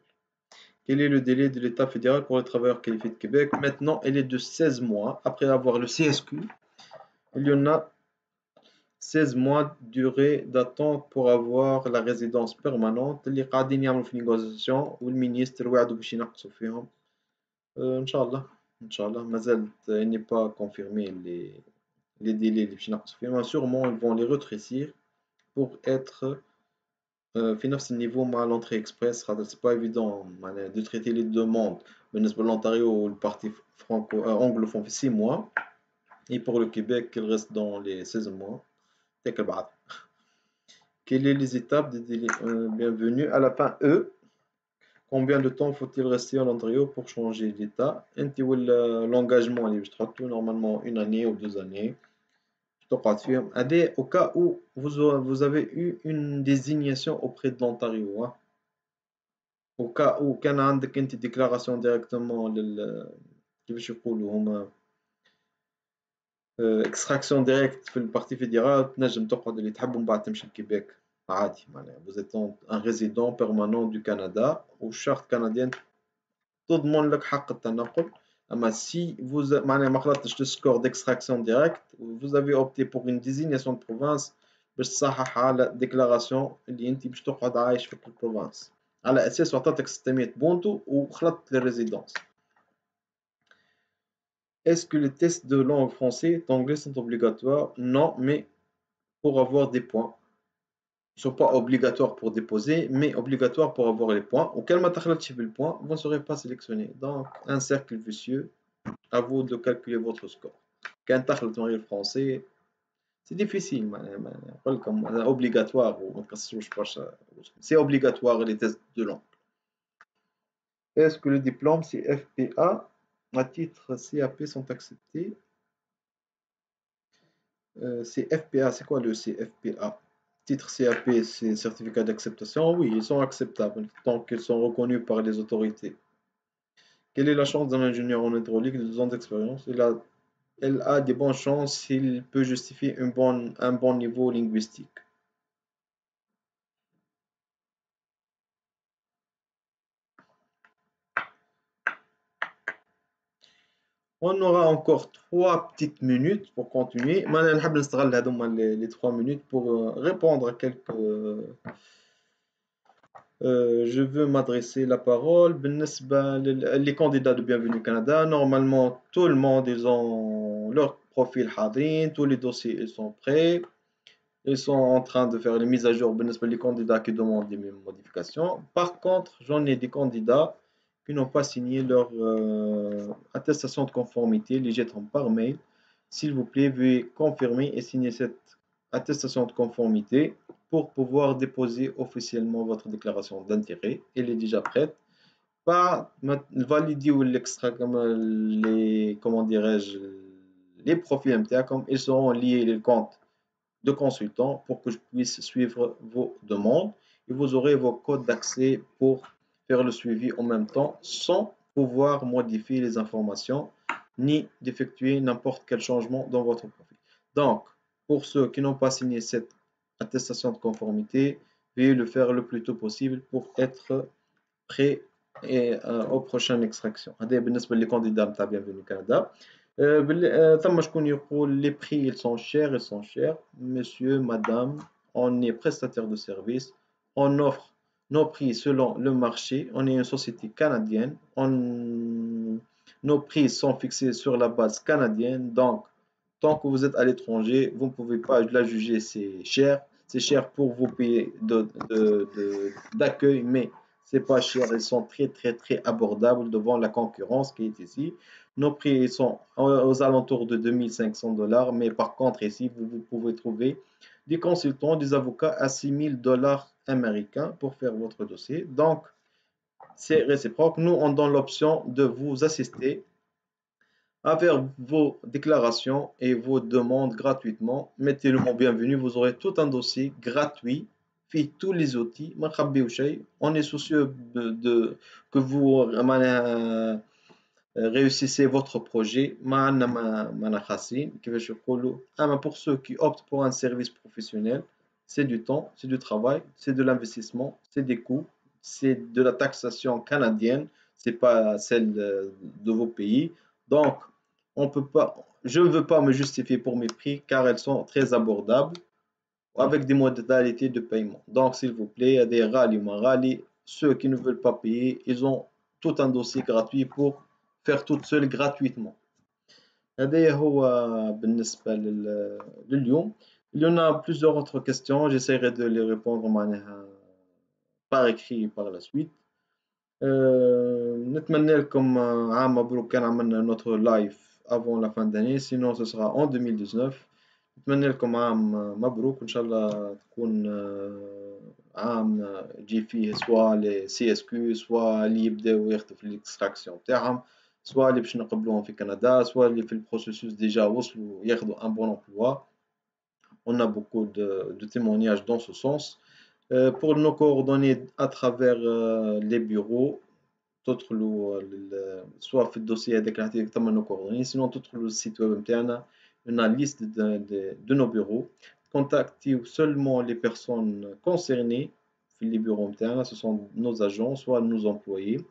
Quel est le délai de l'État fédéral pour les travailleurs qualifiés de Québec? Maintenant, elle est de 16 mois. Après avoir le CSQ, il y en a 16 mois de durée d'attente pour avoir la résidence permanente. اللي قاعدين يعملوا في négociation والمينيستر وعدوا باش ينقصوا فيهم. إن شاء الله إن شاء الله مازال il n'est pas confirmé les délais اللي باش ينقصوا فيهم. Sûrement ils vont les rétrécir pour être في نفس النيفو مع l'entrée express. C'est pas évident de traiter les demandes بالنسبة للونتاريو والpartie franco anglophone في 6 mois et pour le Québec il reste dans les 16 mois. Quelles sont les étapes de délai bienvenue à la fin E? Combien de temps faut-il rester en Ontario pour changer d'état? L'engagement اللي باش تحطو normalement 1 année ou 2 années. Au cas où vous avez eu une désignation auprès de l'Ontario. Hein? Au cas où كان عندك انت déclaration directement كيفاش يقولوا هما extraction directe في البارتي فيدرال تنجم تقعد اللي تحب ومن بعد تمشي لكيبيك عادي معناها vous êtes un résident permanent du Canada والشرط كنديان تضمن لك حق التنقل. أما si vous معناها ما خلطتش le score d'extraction directe vous avez opté pour une désignation de province باش تصحح على déclaration اللي انت باش تقعد عايش في البروفانس على أساس عطاتك 600 بونتو وخلطت للريزيدونس. Est-ce que les tests de langue français et anglais sont obligatoires? Non, mais pour avoir des points. Ils ne sont pas obligatoires pour déposer, mais obligatoires pour avoir les points. Auquel matériel le point, vous ne serez pas sélectionné. Donc, un cercle vicieux, à vous de calculer votre score. Quand tu as le français, c'est difficile, comme obligatoire. C'est obligatoire les tests de langue. Est-ce que le diplôme CFPA à titre CAP sont acceptés? CFPA, c'est quoi le CFPA? Titre CAP, c'est certificat d'acceptation. Oui, ils sont acceptables tant qu'ils sont reconnus par les autorités. Quelle est la chance d'un ingénieur en hydraulique de 2 ans d'expérience? Elle a des bonnes chances s'il peut justifier un bon niveau linguistique. On aura encore 3 petites minutes pour continuer. Maintenant, نحب نستغل les 3 minutes pour répondre à quelques. Je veux m'adresser la parole. Les candidats de Bienvenue Canada, normalement, tout le monde, ils ont leur profil حاضرين, tous les dossiers, ils sont prêts. Ils sont en train de faire les mises à jour. Les candidats qui demandent des modifications. Par contre, j'en ai des candidats qui n'ont pas signé leur attestation de conformité, les jetteront par mail. S'il vous plaît, veuillez confirmer et signer cette attestation de conformité pour pouvoir déposer officiellement votre déclaration d'intérêt. Elle est déjà prête. Pas valider ou l'extra comme les, comment dirais-je, les profils MTA comme ils seront liés les comptes de consultants pour que je puisse suivre vos demandes et vous aurez vos codes d'accès pour faire le suivi en même temps sans pouvoir modifier les informations ni d'effectuer n'importe quel changement dans votre profil. Donc, pour ceux qui n'ont pas signé cette attestation de conformité, veuillez le faire le plus tôt possible pour être prêt et aux prochaines extractions. هذا بالنسبة للكانديدا نتاع Bienvenue Canada. ثم شكون يقول les prix ils sont chers, monsieur, madame, on est prestataire de service, on offre nos prix selon le marché, on est une société canadienne, nos prix sont fixés sur la base canadienne, donc tant que vous êtes à l'étranger, vous ne pouvez pas la juger c'est cher pour vos pays d'accueil, mais c'est pas cher, ils sont très abordables devant la concurrence qui est ici. Nos prix sont aux alentours de $2,500, mais par contre ici, vous pouvez trouver des consultants, des avocats à $6,000 américains pour faire votre dossier. Donc, c'est réciproque. Nous, on donne l'option de vous assister à faire vos déclarations et vos demandes gratuitement. Mettez le mot bienvenue, vous aurez tout un dossier gratuit. Fait tous les outils. On est soucieux que vous réussissez votre projet. Pour ceux qui optent pour un service professionnel, c'est du temps, c'est du travail, c'est de l'investissement, c'est des coûts, c'est de la taxation canadienne, c'est pas celle de vos pays. Donc, je ne veux pas me justifier pour mes prix car elles sont très abordables avec des modalités de paiement. Donc, s'il vous plaît, il y a des rallyes ou rallyes. Ceux qui ne veulent pas payer, ils ont tout un dossier gratuit pour faire tout seul gratuitement. هذا هو بالنسبة لليوم. Il y en a plusieurs autres questions. J'essaierai de les répondre par écrit par la suite. نتمنى لكم عام مبروك. كان عملنا notre live avant la fin d'année. Sinon, ce sera en 2019. نتمنى لكم عام مبروك وإن شاء الله تكون عام يجي فيه سواء لي سي اس كيو سواء اللي يبداو ياخذوا في الاكستراكسيون تاعهم سواء اللي باش نقبلوهم في كندا سواء اللي في البروسيسوس ديجا وصلوا ياخذوا ان بون امبلوا. On a beaucoup de témoignages dans ce sens. Pour nos coordonnées à travers les bureaux, soit في الدوسي هذاك اللي تم nos coordonnées, sinon تدخلوا السيت ويب نتاعنا. On a une liste de nos bureaux. Contactez seulement les personnes concernées. Les bureaux internes, ce sont nos agents, soit nos employés.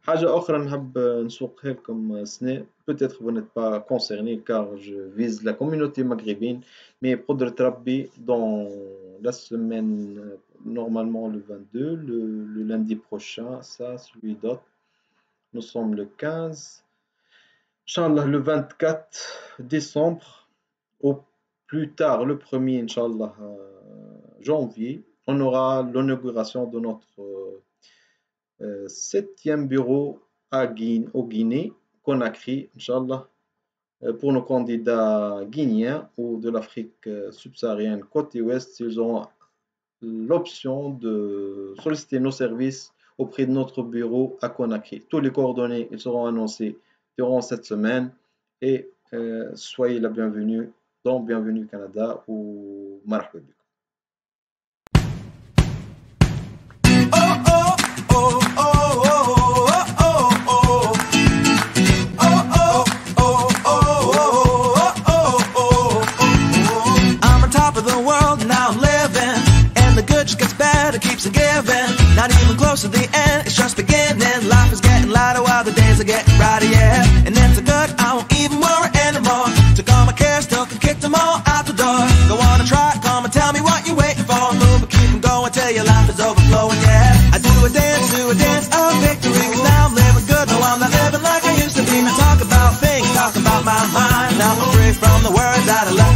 حاجة أخرى نحب نسوقها لكم سنة. Peut-être vous n'êtes pas concerné car je vise la communauté maghrébine, mais بقدرة ربي dans la semaine, normalement le 22, le lundi prochain, ça, celui d'autre, nous sommes le 15. Inch'Allah, le 24 décembre, au plus tard, le 1er, Inch'Allah, janvier, on aura l'inauguration de notre 7e bureau au Guinée, Conakry, Inch'Allah, pour nos candidats guinéens ou de l'Afrique subsaharienne côté ouest. Ils auront l'option de solliciter nos services auprès de notre bureau à Conakry. Tous les coordonnées ils seront annoncés durant cette semaine et soyez la bienvenue dans Bienvenue Canada ou marhaba bik. I'm on top of the world now I'm living, and the good just gets better, keeps on giving. Not even close to the end, it's just beginning. Life is getting lighter while the days are getting brighter, yeah. And it's so good, I won't even worry anymore. Took all my cares, took and kicked them all out the door. Go on and try, come and tell me what you're waiting for. Move and keep on going till your life is overflowing, yeah. I do a dance of victory, cause now I'm living good. No, I'm not living like I used to be. Now talk about things, talk about my mind. Now I'm free from the words that I love.